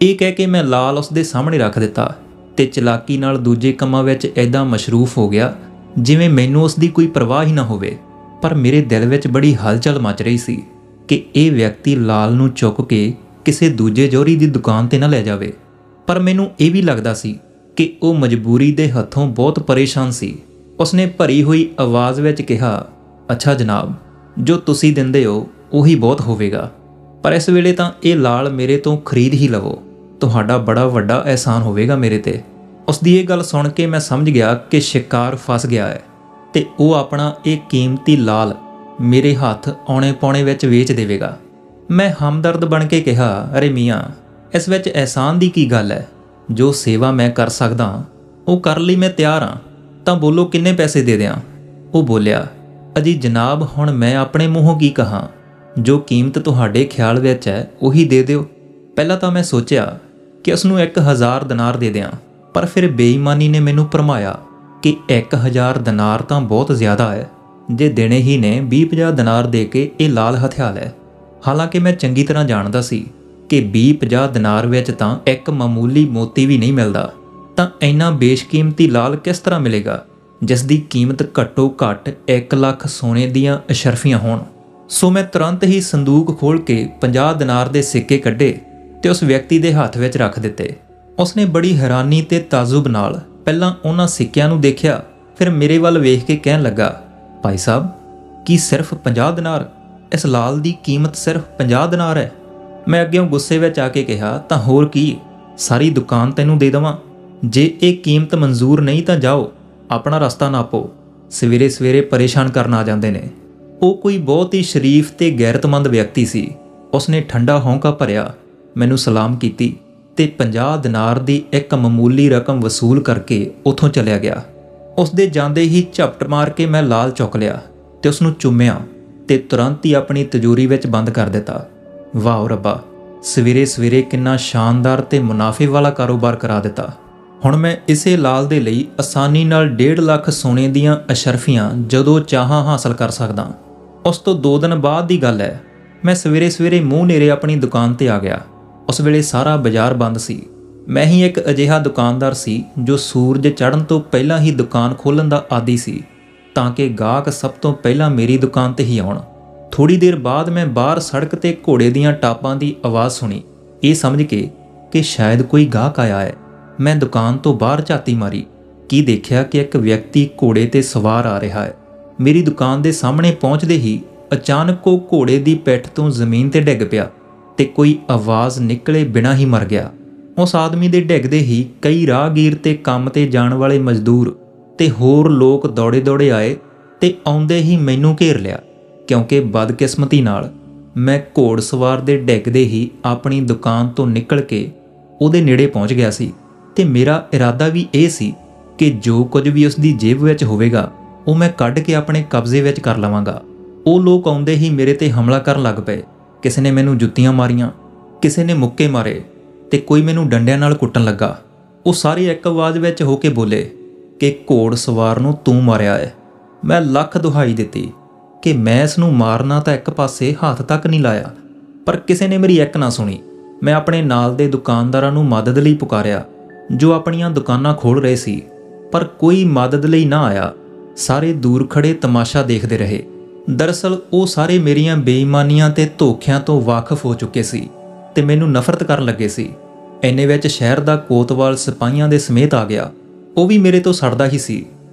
ਇਹ ਕਹਿ ਕੇ ਮੈਂ ਲਾਲ ਉਸ ਦੇ ਸਾਹਮਣੇ ਰੱਖ ਦਿੱਤਾ ਤੇ ਚਲਾਕੀ ਨਾਲ ਦੂਜੇ ਕੰਮਾਂ ਵਿੱਚ ਇੱਦਾਂ ਮਸ਼ਰੂਫ ਹੋ ਗਿਆ ਜਿਵੇਂ ਮੈਨੂੰ ਉਸ ਦੀ ਕੋਈ ਪਰਵਾਹ ਹੀ ਨਾ ਹੋਵੇ। ਪਰ ਮੇਰੇ ਦਿਲ ਵਿੱਚ ਬੜੀ ਹਲਚਲ ਮਚ ਰਹੀ ਸੀ ਕਿ ਇਹ ਵਿਅਕਤੀ ਲਾਲ ਨੂੰ ਚੁੱਕ ਕੇ ਕਿਸੇ ਦੂਜੇ ਜੋਹਰੀ ਦੀ ਦੁਕਾਨ 'ਤੇ ਨਾ ਲੈ ਜਾਵੇ। ਪਰ ਮੈਨੂੰ ਇਹ ਵੀ ਲੱਗਦਾ ਸੀ ਕਿ ਉਹ ਮਜਬੂਰੀ ਦੇ ਹੱਥੋਂ ਬਹੁਤ ਪਰੇਸ਼ਾਨ ਸੀ। ਉਸਨੇ ਭਰੀ ਹੋਈ ਆਵਾਜ਼ ਵਿੱਚ ਕਿਹਾ, ਅੱਛਾ ਜਨਾਬ, ਜੋ ਤੁਸੀਂ ਦਿੰਦੇ ਹੋ ਉਹੀ ਬਹੁਤ ਹੋਵੇਗਾ, ਪਰ ਇਸ ਵੇਲੇ ਤਾਂ ਇਹ ਲਾਲ ਮੇਰੇ ਤੋਂ ਖਰੀਦ ਹੀ ਲਵੋ। ਤੁਹਾਡਾ ਬੜਾ ਵੱਡਾ ਅਹਿਸਾਨ ਹੋਵੇਗਾ ਮੇਰੇ 'ਤੇ। ਉਸ ਦੀ ਇਹ ਗੱਲ ਸੁਣ ਕੇ ਮੈਂ ਸਮਝ ਗਿਆ ਕਿ ਸ਼ਿਕਾਰ ਫਸ ਗਿਆ ਹੈ ਤੇ ਉਹ ਆਪਣਾ ਇਹ ਕੀਮਤੀ ਲਾਲ ਮੇਰੇ ਹੱਥ ਔਣੇ ਪੌਣੇ ਵਿੱਚ ਵੇਚ ਦੇਵੇਗਾ। ਮੈਂ ਹਮਦਰਦ ਬਣ ਕੇ ਕਿਹਾ, ਅਰੇ ਮੀਆਂ, ਇਸ ਵਿੱਚ ਅਹਿਸਾਨ ਦੀ ਕੀ ਗੱਲ ਹੈ? ਜੋ ਸੇਵਾ ਮੈਂ ਕਰ ਸਕਦਾ ਉਹ ਕਰਨ ਲਈ ਮੈਂ ਤਿਆਰ ਹਾਂ, ਤਾਂ ਬੋਲੋ ਕਿੰਨੇ ਪੈਸੇ ਦੇ ਦਿਆਂ? ਉਹ ਬੋਲਿਆ, ਅਜੀ ਜਨਾਬ, ਹੁਣ ਮੈਂ ਆਪਣੇ ਮੂੰਹੋਂ ਕੀ ਕਹਾਂ? ਜੋ ਕੀਮਤ ਤੁਹਾਡੇ ਖਿਆਲ ਵਿੱਚ ਹੈ ਉਹੀ ਦੇ ਦਿਓ। ਪਹਿਲਾਂ ਤਾਂ ਮੈਂ ਸੋਚਿਆ ਕਿ ਉਸ ਨੂੰ 1000 ਦਿਨਾਰ ਦੇ ਦਿਆਂ, ਪਰ ਫਿਰ ਬੇਈਮਾਨੀ ਨੇ ਮੈਨੂੰ ਭਰਮਾਇਆ ਕਿ 1000 ਦਿਨਾਰ ਤਾਂ ਬਹੁਤ ਜ਼ਿਆਦਾ ਹੈ। ਜੇ ਦੇਣੇ ਹੀ ਨੇ 20-50 ਦਿਨਾਰ ਦੇ ਕੇ ਇਹ ਲਾਲ ਹਥਿਆ ਲੈ। ਹਾਲਾਂਕਿ ਮੈਂ ਚੰਗੀ ਤਰ੍ਹਾਂ ਜਾਣਦਾ ਸੀ ਕਿ 20-50 ਦਿਨਾਰ ਵਿੱਚ ਤਾਂ ਇੱਕ ਮਾਮੂਲੀ ਮੋਤੀ ਵੀ ਨਹੀਂ ਮਿਲਦਾ, ਤਾਂ ਇੰਨਾ ਬੇਸ਼ਕੀਮਤੀ ਲਾਲ ਕਿਸ ਤਰ੍ਹਾਂ ਮਿਲੇਗਾ ਜਿਸ ਦੀ ਕੀਮਤ ਘੱਟੋ ਘੱਟ 1 ਲੱਖ ਸੋਨੇ ਦੀਆਂ ਅਸ਼ਰਫੀਆਂ ਹੋਣ। ਸੋ ਮੈਂ ਤੁਰੰਤ ਹੀ ਸੰਦੂਕ ਖੋਲ੍ਹ ਕੇ 50 ਦਿਨਾਰ ਦੇ ਸਿੱਕੇ ਕੱਢੇ ਤੇ ਉਸ ਵਿਅਕਤੀ ਦੇ ਹੱਥ ਵਿੱਚ ਰੱਖ ਦਿੱਤੇ। ਉਸਨੇ ਬੜੀ ਹੈਰਾਨੀ ਤੇ ਤਾਜੁਬ ਨਾਲ ਪਹਿਲਾਂ ਉਹਨਾਂ ਸਿੱਕਿਆਂ ਨੂੰ ਦੇਖਿਆ, ਫਿਰ ਮੇਰੇ ਵੱਲ ਵੇਖ ਕੇ ਕਹਿਣ ਲੱਗਾ, ਭਾਈ ਸਾਹਿਬ, ਕੀ ਸਿਰਫ 50 ਦਿਨਾਰ? ਇਸ ਲਾਲ ਦੀ ਕੀਮਤ ਸਿਰਫ 50 ਦਿਨਾਰ ਹੈ। ਮੈਂ ਅੱਗਿਓਂ ਗੁੱਸੇ ਵਿੱਚ ਆ ਕੇ ਕਿਹਾ, ਤਾਂ ਹੋਰ ਕੀ, ਸਾਰੀ ਦੁਕਾਨ ਤੈਨੂੰ ਦੇ ਦੇਵਾਂ। ਜੇ ਇਹ ਕੀਮਤ ਮਨਜ਼ੂਰ ਨਹੀਂ ਤਾਂ ਜਾਓ, ਆਪਣਾ ਰਸਤਾ ਨਾਪੋ। ਸਵੇਰੇ ਸਵੇਰੇ ਪਰੇਸ਼ਾਨ ਕਰਨ ਆ ਜਾਂਦੇ ਨੇ। ਉਹ ਕੋਈ ਬਹੁਤ ਹੀ ਸ਼ਰੀਫ ਤੇ ਗੈਰਤਮੰਦ ਵਿਅਕਤੀ ਸੀ। ਉਸਨੇ ਠੰਡਾ ਹੌਂਕਾ ਭਰਿਆ, ਮੈਨੂੰ ਸਲਾਮ ਕੀਤੀ ਤੇ 50 ਦਿਨਾਰ ਦੀ ਇੱਕ ਮਾਮੂਲੀ ਰਕਮ ਵਸੂਲ ਕਰਕੇ ਉੱਥੋਂ ਚਲਿਆ ਗਿਆ। ਉਸ ਦੇ ਜਾਂਦੇ ਹੀ ਝਪਟ ਮਾਰ ਕੇ ਮੈਂ ਲਾਲ ਚੁੱਕ ਲਿਆ ਤੇ ਉਸ ਨੂੰ ਚੁੰਮਿਆ ਤੇ ਤੁਰੰਤ ਹੀ ਆਪਣੀ ਤਿਜੋਰੀ ਵਿੱਚ ਬੰਦ ਕਰ ਦਿੱਤਾ। ਵਾਹ ਰੱਬਾ, ਸਵੇਰੇ ਸਵੇਰੇ ਕਿੰਨਾ ਸ਼ਾਨਦਾਰ ਤੇ ਮੁਨਾਫੇ ਵਾਲਾ ਕਾਰੋਬਾਰ ਕਰਾ ਦਿੱਤਾ। ਹੁਣ ਮੈਂ ਇਸੇ ਲਾਲ ਦੇ ਲਈ ਆਸਾਨੀ ਨਾਲ 1.5 ਲੱਖ ਸੋਨੇ ਦੀਆਂ ਅਸ਼ਰਫੀਆਂ ਜਦੋਂ ਚਾਹਾਂ ਹਾਸਲ ਕਰ ਸਕਦਾ। ਉਸ ਤੋਂ 2 ਦਿਨ ਬਾਅਦ ਦੀ ਗੱਲ ਹੈ। ਮੈਂ ਸਵੇਰੇ ਸਵੇਰੇ ਮੂੰਹ ਨੇਰੇ ਆਪਣੀ ਦੁਕਾਨ 'ਤੇ ਆ ਗਿਆ। ਉਸ ਵੇਲੇ ਸਾਰਾ ਬਾਜ਼ਾਰ ਬੰਦ ਸੀ। ਮੈਂ ਹੀ ਇੱਕ ਅਜਿਹਾ ਦੁਕਾਨਦਾਰ ਸੀ ਜੋ ਸੂਰਜ ਚੜ੍ਹਨ ਤੋਂ ਪਹਿਲਾਂ ਹੀ ਦੁਕਾਨ ਖੋਲ੍ਹਣ ਦਾ ਆਦੀ ਸੀ, ਤਾਂ ਕਿ ਗਾਹਕ ਸਭ ਤੋਂ ਪਹਿਲਾਂ ਮੇਰੀ ਦੁਕਾਨ 'ਤੇ ਹੀ ਆਉਣ। ਥੋੜ੍ਹੀ ਦੇਰ ਬਾਅਦ ਮੈਂ ਬਾਹਰ ਸੜਕ 'ਤੇ ਘੋੜੇ ਦੀਆਂ ਟਾਪਾਂ ਦੀ ਆਵਾਜ਼ ਸੁਣੀ। ਇਹ ਸਮਝ ਕੇ ਕਿ ਸ਼ਾਇਦ ਕੋਈ ਗਾਹਕ ਆਇਆ ਹੈ, ਮੈਂ ਦੁਕਾਨ ਤੋਂ ਬਾਹਰ ਝਾਤੀ ਮਾਰੀ। ਕੀ ਦੇਖਿਆ ਕਿ ਇੱਕ ਵਿਅਕਤੀ ਘੋੜੇ 'ਤੇ ਸਵਾਰ ਆ ਰਿਹਾ ਹੈ। ਮੇਰੀ ਦੁਕਾਨ ਦੇ ਸਾਹਮਣੇ ਪਹੁੰਚਦੇ ਹੀ ਅਚਾਨਕ ਉਹ ਘੋੜੇ ਦੀ ਪਿੱਠ ਤੋਂ ਜ਼ਮੀਨ 'ਤੇ ਡਿੱਗ ਪਿਆ ਤੇ ਕੋਈ ਆਵਾਜ਼ ਨਿਕਲੇ ਬਿਨਾਂ ਹੀ ਮਰ ਗਿਆ। ਉਸ ਆਦਮੀ ਦੇ ਡਿੱਗਦੇ ਹੀ ਕਈ ਰਾਹਗੀਰ ਤੇ ਕੰਮ 'ਤੇ ਜਾਣ ਵਾਲੇ ਮਜ਼ਦੂਰ ਤੇ ਹੋਰ ਲੋਕ ਦੌੜੇ ਦੌੜੇ ਆਏ ਤੇ ਆਉਂਦੇ ਹੀ ਮੈਨੂੰ ਘੇਰ ਲਿਆ, ਕਿਉਂਕਿ ਬਦਕਿਸਮਤੀ ਨਾਲ ਮੈਂ ਘੋੜਸਵਾਰ ਦੇ ਡਿੱਗਦੇ ਹੀ ਆਪਣੀ ਦੁਕਾਨ ਤੋਂ ਨਿਕਲ ਕੇ ਉਹਦੇ ਨੇੜੇ ਪਹੁੰਚ ਗਿਆ ਸੀ। ਤੇ ਮੇਰਾ ਇਰਾਦਾ ਵੀ ਇਹ ਸੀ ਕਿ ਜੋ ਕੁਝ ਵੀ ਉਸ ਦੀ ਜੇਬ ਵਿੱਚ ਹੋਵੇਗਾ ਉਹ ਮੈਂ ਕੱਢ ਕੇ ਆਪਣੇ ਕਬਜ਼ੇ ਵਿੱਚ ਕਰ ਲਵਾਂਗਾ। ਉਹ ਲੋਕ ਆਉਂਦੇ ਹੀ ਮੇਰੇ 'ਤੇ ਹਮਲਾ ਕਰਨ ਲੱਗ ਪਏ। ਕਿਸੇ ਨੇ ਮੈਨੂੰ ਜੁੱਤੀਆਂ ਮਾਰੀਆਂ, ਕਿਸੇ ਨੇ ਮੁੱਕੇ ਮਾਰੇ ਤੇ ਕੋਈ ਮੈਨੂੰ ਡੰਡਿਆਂ ਨਾਲ ਕੁੱਟਣ ਲੱਗਾ। ਉਹ ਸਾਰੇ ਇੱਕ ਆਵਾਜ਼ ਵਿੱਚ ਹੋ ਕੇ ਬੋਲੇ ਕਿ ਘੋੜਸਵਾਰ ਨੂੰ ਤੂੰ ਮਾਰਿਆ ਹੈ। ਮੈਂ ਲੱਖ ਦੁਹਾਈ ਦਿੱਤੀ ਕਿ ਮੈਂ ਇਸ ਨੂੰ ਮਾਰਨਾ ਤਾਂ ਇੱਕ ਪਾਸੇ ਹੱਥ ਤੱਕ ਨਹੀਂ ਲਾਇਆ, ਪਰ ਕਿਸੇ ਨੇ ਮੇਰੀ ਇੱਕ ਨਾ ਸੁਣੀ। ਮੈਂ ਆਪਣੇ ਨਾਲ ਦੇ ਦੁਕਾਨਦਾਰਾਂ ਨੂੰ ਮਦਦ ਲਈ ਪੁਕਾਰਿਆ ਜੋ ਆਪਣੀਆਂ ਦੁਕਾਨਾਂ ਖੋਲ੍ਹ ਰਹੇ ਸੀ, ਪਰ ਕੋਈ ਮਦਦ ਲਈ ਨਾ ਆਇਆ। ਸਾਰੇ ਦੂਰ ਖੜੇ ਤਮਾਸ਼ਾ ਦੇਖਦੇ ਰਹੇ। ਦਰਅਸਲ ਉਹ ਸਾਰੇ ਮੇਰੀਆਂ ਬੇਈਮਾਨੀਆਂ ਤੇ ਧੋਖਿਆਂ ਤੋਂ ਵਾਕਿਫ ਹੋ ਚੁੱਕੇ ਸੀ ਤੇ ਮੈਨੂੰ ਨਫ਼ਰਤ ਕਰਨ ਲੱਗੇ ਸੀ। ਇੰਨੇ ਵਿੱਚ ਸ਼ਹਿਰ ਦਾ ਕੋਤਵਾਲ ਸਿਪਾਹੀਆਂ ਦੇ ਸਮੇਤ ਆ ਗਿਆ। ਉਹ ਵੀ ਮੇਰੇ ਤੋਂ ਸੜਦਾ ਹੀ ਸੀ,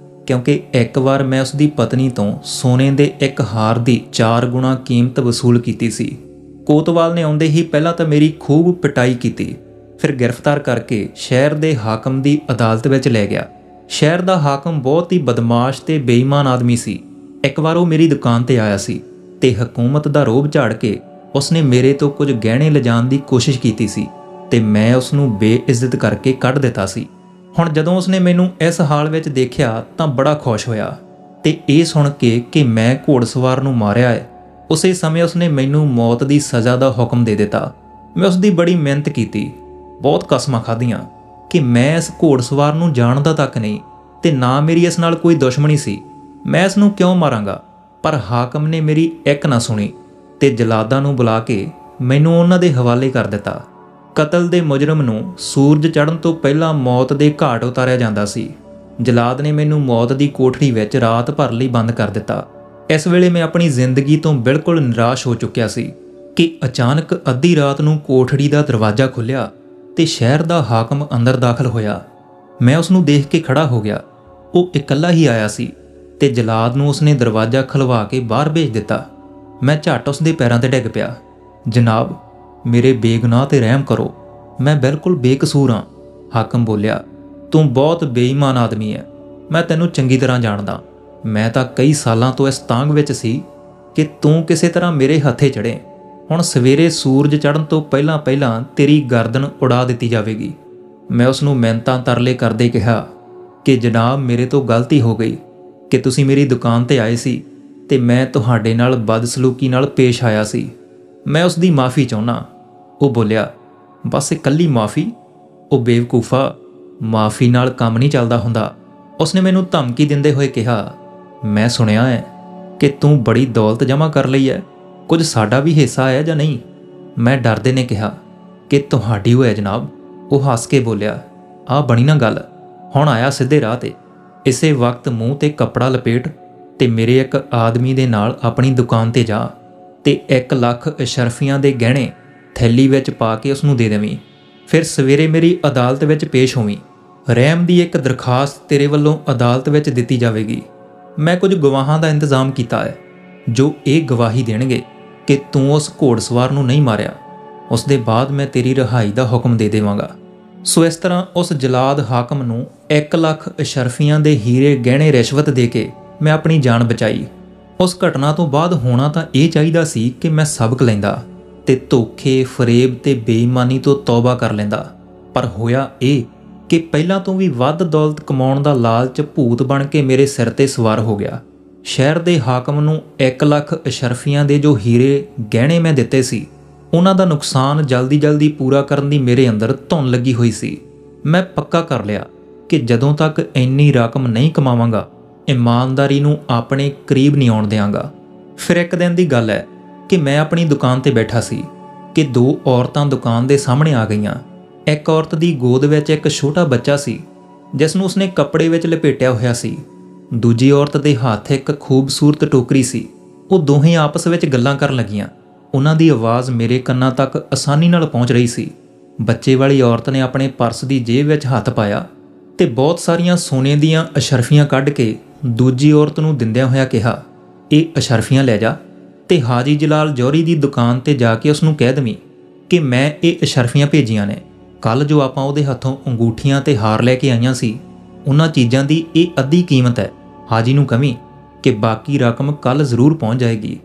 ਕਿਉਂਕਿ ਇੱਕ ਵਾਰ ਮੈਂ ਉਸ ਦੀ ਪਤਨੀ ਤੋਂ ਸੋਨੇ ਦੇ ਇੱਕ ਹਾਰ ਦੀ 4 ਗੁਣਾ ਕੀਮਤ ਵਸੂਲ ਕੀਤੀ ਸੀ। ਕੋਤਵਾਲ ਨੇ ਆਉਂਦੇ ਹੀ ਪਹਿਲਾਂ ਤਾਂ ਮੇਰੀ ਖੂਬ ਪਿਟਾਈ ਕੀਤੀ, ਫਿਰ ਗ੍ਰਿਫਤਾਰ ਕਰਕੇ ਸ਼ਹਿਰ ਦੇ ਹਾਕਮ ਦੀ ਅਦਾਲਤ ਵਿੱਚ ਲੈ ਗਿਆ। ਸ਼ਹਿਰ ਦਾ ਹਾਕਮ ਬਹੁਤ ਹੀ ਬਦਮਾਸ਼ ਤੇ ਬੇਈਮਾਨ ਆਦਮੀ ਸੀ। ਇੱਕ ਵਾਰ ਉਹ ਮੇਰੀ ਦੁਕਾਨ ਤੇ ਆਇਆ ਸੀ ਤੇ ਹਕੂਮਤ ਦਾ ਰੋਹਬ ਝਾੜ ਕੇ ਉਸਨੇ ਮੇਰੇ ਤੋਂ ਕੁਝ ਗਹਿਣੇ ਲਿਜਾਣ ਦੀ ਕੋਸ਼ਿਸ਼ ਕੀਤੀ ਸੀ ਤੇ ਮੈਂ ਉਸ ਨੂੰ ਬੇਇੱਜ਼ਤ ਕਰਕੇ ਕੱਢ ਦਿੱਤਾ ਸੀ। ਹੁਣ ਜਦੋਂ ਉਸਨੇ ਮੈਨੂੰ ਇਸ ਹਾਲ ਵਿੱਚ ਦੇਖਿਆ ਤਾਂ ਬੜਾ ਖੁਸ਼ ਹੋਇਆ ਤੇ ਇਹ ਸੁਣ ਕੇ ਕਿ ਮੈਂ ਘੋੜਸਵਾਰ ਨੂੰ ਮਾਰਿਆ ਹੈ, ਉਸੇ ਸਮੇਂ ਉਸਨੇ ਮੈਨੂੰ ਮੌਤ ਦੀ ਸਜ਼ਾ ਦਾ ਹੁਕਮ ਦੇ ਦਿੱਤਾ। ਮੈਂ ਉਸ ਦੀ ਬੜੀ ਮਿਹਨਤ ਕੀਤੀ, ਬਹੁਤ ਕਸਮਾਂ ਖਾਧੀਆਂ ਕਿ ਮੈਂ ਇਸ ਘੋੜਸਵਾਰ ਨੂੰ ਜਾਣਦਾ ਤੱਕ ਨਹੀਂ ਤੇ ਨਾ ਮੇਰੀ ਇਸ ਨਾਲ ਕੋਈ ਦੁਸ਼ਮਣੀ ਸੀ, ਮੈਂ ਇਸ ਨੂੰ ਕਿਉਂ ਮਾਰਾਂਗਾ। ਪਰ ਹਾਕਮ ਨੇ ਮੇਰੀ ਇੱਕ ਨਾ ਸੁਣੀ ਤੇ ਜਲਾਦਾਂ ਨੂੰ ਬੁਲਾ ਕੇ ਮੈਨੂੰ ਉਹਨਾਂ ਦੇ ਹਵਾਲੇ ਕਰ ਦਿੱਤਾ। ਕਤਲ ਦੇ ਮੁਜਰਮ ਨੂੰ ਸੂਰਜ ਚੜ੍ਹਨ ਤੋਂ ਪਹਿਲਾਂ ਮੌਤ ਦੇ ਘਾਟ ਉਤਾਰਿਆ ਜਾਂਦਾ ਸੀ। ਜਲਾਦ ਨੇ ਮੈਨੂੰ ਮੌਤ ਦੀ ਕੋਠੜੀ ਵਿੱਚ ਰਾਤ ਭਰ ਲਈ ਬੰਦ ਕਰ ਦਿੱਤਾ। ਇਸ ਵੇਲੇ ਮੈਂ ਆਪਣੀ ਜ਼ਿੰਦਗੀ ਤੋਂ ਬਿਲਕੁਲ ਨਿਰਾਸ਼ ਹੋ ਚੁੱਕਿਆ ਸੀ ਕਿ ਅਚਾਨਕ ਅੱਧੀ ਰਾਤ ਨੂੰ ਕੋਠੜੀ ਦਾ ਦਰਵਾਜ਼ਾ ਖੁੱਲ੍ਹਿਆ ਤੇ ਸ਼ਹਿਰ ਦਾ ਹਾਕਮ ਅੰਦਰ ਦਾਖਲ ਹੋਇਆ। ਮੈਂ ਉਸ ਨੂੰ ਦੇਖ ਕੇ ਖੜਾ ਹੋ ਗਿਆ। ਉਹ ਇਕੱਲਾ ਹੀ ਆਇਆ ਸੀ ਤੇ ਜਲਾਦ ਨੂੰ ਉਸਨੇ ਦਰਵਾਜ਼ਾ ਖੁਲਵਾ ਕੇ ਬਾਹਰ ਭੇਜ ਦਿੱਤਾ। ਮੈਂ ਝੱਟ ਉਸ ਦੇ ਪੈਰਾਂ ਤੇ ਡਿੱਗ ਪਿਆ। ਜਨਾਬ, ਮੇਰੇ ਬੇਗੁਨਾਹ ਤੇ ਰਹਿਮ ਕਰੋ, ਮੈਂ ਬਿਲਕੁਲ ਬੇਕਸੂਰ ਹਾਂ। ਹਾਕਮ ਬੋਲਿਆ, ਤੂੰ ਬਹੁਤ ਬੇਈਮਾਨ ਆਦਮੀ ਹੈ, ਮੈਂ ਤੈਨੂੰ ਚੰਗੀ ਤਰ੍ਹਾਂ ਜਾਣਦਾ। ਮੈਂ ਤਾਂ ਕਈ ਸਾਲਾਂ ਤੋਂ ਇਸ ਤਾਂਘ ਵਿੱਚ ਸੀ ਕਿ ਤੂੰ ਕਿਸੇ ਤਰ੍ਹਾਂ ਮੇਰੇ ਹੱਥੇ ਚੜ੍ਹੇ। ਹੁਣ ਸਵੇਰੇ ਸੂਰਜ ਚੜ੍ਹਨ ਤੋਂ ਪਹਿਲਾਂ ਪਹਿਲਾਂ ਤੇਰੀ ਗਰਦਨ ਉਡਾ ਦਿੱਤੀ ਜਾਵੇਗੀ। ਮੈਂ ਉਸ ਨੂੰ ਮਿੰਨਤਾਂ ਤਰਲੇ ਕਰਦੇ ਕਿਹਾ ਕਿ ਜਨਾਬ, ਮੇਰੇ ਤੋਂ ਗਲਤੀ ਹੋ ਗਈ ਕਿ ਤੁਸੀਂ ਮੇਰੀ ਦੁਕਾਨ ਤੇ ਆਏ ਸੀ ਤੇ ਮੈਂ ਤੁਹਾਡੇ ਨਾਲ ਬਦਸਲੂਕੀ ਨਾਲ ਪੇਸ਼ ਆਇਆ ਸੀ। ਮੈਂ ਉਸ ਦੀ ਮਾफ़ੀ ਚਾਹੁੰਦਾ। ਉਹ ਬੋਲਿਆ, ਬਸ ਇਕੱਲੀ ਮਾफ़ੀ? ਉਹ ਬੇਵਕੂਫਾ, ਮਾफ़ੀ ਨਾਲ ਕੰਮ ਨਹੀਂ ਚੱਲਦਾ ਹੁੰਦਾ। ਉਸਨੇ ਮੈਨੂੰ ਧਮਕੀ ਦਿੰਦੇ ਹੋਏ ਕਿਹਾ, ਮੈਂ ਸੁਣਿਆ ਹੈ ਕਿ ਤੂੰ ਬੜੀ ਦੌਲਤ ਜਮ੍ਹਾਂ ਕਰ ਲਈ ਹੈ, ਕੁਝ ਸਾਡਾ ਵੀ ਹਿੱਸਾ ਹੈ ਜਾਂ ਨਹੀਂ? ਮੈਂ ਡਰਦੇ ਨੇ ਕਿਹਾ ਕਿ ਤੁਹਾਡੀ ਹੋਇਆ ਜਨਾਬ। ਉਹ ਹੱਸ ਕੇ ਬੋਲਿਆ, ਆਹ ਬਣੀ ਨਾ ਗੱਲ, ਹੁਣ ਆਇਆ ਸਿੱਧੇ ਰਾਹ ਤੇ। ਇਸੇ ਵਕਤ ਮੂੰਹ ਤੇ ਕੱਪੜਾ ਲਪੇਟ ਤੇ ਮੇਰੇ ਇੱਕ ਆਦਮੀ ਦੇ ਨਾਲ ਆਪਣੀ ਦੁਕਾਨ ਤੇ ਜਾ ਤੇ 1 ਲੱਖ ਅਸ਼ਰਫੀਆਂ ਦੇ ਗਹਿਣੇ ਥੈਲੀ ਵਿੱਚ ਪਾ ਕੇ ਉਸ ਨੂੰ ਦੇ ਦੇਵੀਂ। ਫਿਰ ਸਵੇਰੇ ਮੇਰੀ ਅਦਾਲਤ ਵਿੱਚ ਪੇਸ਼ ਹੋਵੀਂ। ਰਹਿਮ ਦੀ ਇੱਕ ਦਰਖਾਸਤ ਤੇਰੇ ਵੱਲੋਂ ਅਦਾਲਤ ਵਿੱਚ ਦਿੱਤੀ ਜਾਵੇਗੀ। ਮੈਂ ਕੁਝ ਗਵਾਹਾਂ ਦਾ ਇੰਤਜ਼ਾਮ ਕੀਤਾ ਹੈ ਜੋ ਇਹ ਗਵਾਹੀ ਦੇਣਗੇ ਕਿ ਤੂੰ ਉਸ ਘੋੜਸਵਾਰ ਨੂੰ ਨਹੀਂ ਮਾਰਿਆ। ਉਸ ਦੇ ਬਾਅਦ ਮੈਂ ਤੇਰੀ ਰਿਹਾਈ ਦਾ ਹੁਕਮ ਦੇ ਦੇਵਾਂਗਾ। ਸੋ ਇਸ ਤਰ੍ਹਾਂ ਉਸ ਜਲਾਦ ਹਾਕਮ ਨੂੰ 1 ਲੱਖ ਅਸ਼ਰਫੀਆਂ ਦੇ ਹੀਰੇ ਗਹਿਣੇ ਰਿਸ਼ਵਤ ਦੇ ਕੇ ਮੈਂ ਆਪਣੀ ਜਾਨ ਬਚਾਈ। ਉਸ ਘਟਨਾ ਤੋਂ ਬਾਅਦ ਹੋਣਾ ਤਾਂ ਇਹ ਚਾਹੀਦਾ ਸੀ ਕਿ ਮੈਂ ਸਬਕ ਲੈਂਦਾ ਤੇ ਧੋਖੇ, ਫਰੇਬ ਤੇ ਬੇਈਮਾਨੀ ਤੋਂ ਤੌਬਾ ਕਰ ਲੈਂਦਾ। ਪਰ ਹੋਇਆ ਇਹ ਕਿ ਪਹਿਲਾਂ ਤੋਂ ਵੀ ਵੱਧ ਦੌਲਤ ਕਮਾਉਣ ਦਾ ਲਾਲਚ ਭੂਤ ਬਣ ਕੇ ਮੇਰੇ ਸਿਰ ਤੇ ਸਵਾਰ ਹੋ ਗਿਆ। ਸ਼ਹਿਰ ਦੇ ਹਾਕਮ ਨੂੰ 1 ਲੱਖ ਅਸ਼ਰਫੀਆਂ ਦੇ ਜੋ ਹੀਰੇ ਗਹਿਣੇ ਮੈਂ ਦਿੱਤੇ ਸੀ, ਉਹਨਾਂ ਦਾ ਨੁਕਸਾਨ ਜਲਦੀ ਪੂਰਾ ਕਰਨ ਦੀ ਮੇਰੇ ਅੰਦਰ ਧੁਨ ਲੱਗੀ ਹੋਈ ਸੀ। ਮੈਂ ਪੱਕਾ ਕਰ ਲਿਆ ਕਿ ਜਦੋਂ ਤੱਕ ਇੰਨੀ ਰਕਮ ਨਹੀਂ ਕਮਾਵਾਂਗਾ, ਇਮਾਨਦਾਰੀ ਨੂੰ ਆਪਣੇ ਕਰੀਬ ਨਹੀਂ ਆਉਣ ਦਿਆਂਗਾ। ਫਿਰ ਇੱਕ ਦਿਨ ਦੀ ਗੱਲ ਹੈ ਕਿ ਮੈਂ ਆਪਣੀ ਦੁਕਾਨ ਤੇ ਬੈਠਾ ਸੀ ਕਿ 2 ਔਰਤਾਂ ਦੁਕਾਨ ਦੇ ਸਾਹਮਣੇ ਆ ਗਈਆਂ। ਇੱਕ ਔਰਤ ਦੀ ਗੋਦ ਵਿੱਚ ਇੱਕ ਛੋਟਾ ਬੱਚਾ ਸੀ ਜਿਸ ਨੂੰ ਉਸਨੇ ਕੱਪੜੇ ਵਿੱਚ ਲਪੇਟਿਆ ਹੋਇਆ ਸੀ। ਦੂਜੀ ਔਰਤ ਦੇ ਹੱਥ ਇੱਕ ਖੂਬਸੂਰਤ ਟੋਕਰੀ ਸੀ। ਉਹ ਦੋਹੇਂ ਆਪਸ ਵਿੱਚ ਗੱਲਾਂ ਕਰਨ ਲੱਗੀਆਂ। ਉਹਨਾਂ ਦੀ ਆਵਾਜ਼ ਮੇਰੇ ਕੰਨਾਂ ਤੱਕ ਆਸਾਨੀ ਨਾਲ ਪਹੁੰਚ ਰਹੀ ਸੀ। ਬੱਚੇ ਵਾਲੀ ਔਰਤ ਨੇ ਆਪਣੇ ਪਰਸ ਦੀ ਜੇਬ ਵਿੱਚ ਹੱਥ ਪਾਇਆ ਤੇ ਬਹੁਤ ਸਾਰੀਆਂ ਸੋਨੇ ਦੀਆਂ ਅਸ਼ਰਫੀਆਂ ਕੱਢ ਕੇ ਦੂਜੀ ਔਰਤ ਨੂੰ ਦਿੰਦਿਆਂ ਹੋਇਆ ਕਿਹਾ, ਇਹ ਅਸ਼ਰਫੀਆਂ ਲੈ ਜਾ ਤੇ ਹਾਜੀ ਜਲਾਲ ਜੌਹਰੀ ਦੀ ਦੁਕਾਨ ਤੇ ਜਾ ਕੇ ਉਸ ਨੂੰ ਕਹਿ ਦੇਵੀਂ ਕਿ ਮੈਂ ਇਹ ਅਸ਼ਰਫੀਆਂ ਭੇਜੀਆਂ ਨੇ। ਕੱਲ੍ਹ ਜੋ ਆਪਾਂ ਉਹਦੇ ਹੱਥੋਂ ਅੰਗੂਠੀਆਂ ਤੇ ਹਾਰ ਲੈ ਕੇ ਆਈਆਂ ਸੀ, ਉਹਨਾਂ ਚੀਜ਼ਾਂ ਦੀ ਇਹ ਅੱਧੀ ਕੀਮਤ ਹੈ। ਹਾਜੀ ਨੂੰ ਕਵੀਂ ਕਿ ਬਾਕੀ ਰਕਮ ਕੱਲ੍ਹ ਜ਼ਰੂਰ ਪਹੁੰਚ ਜਾਏਗੀ।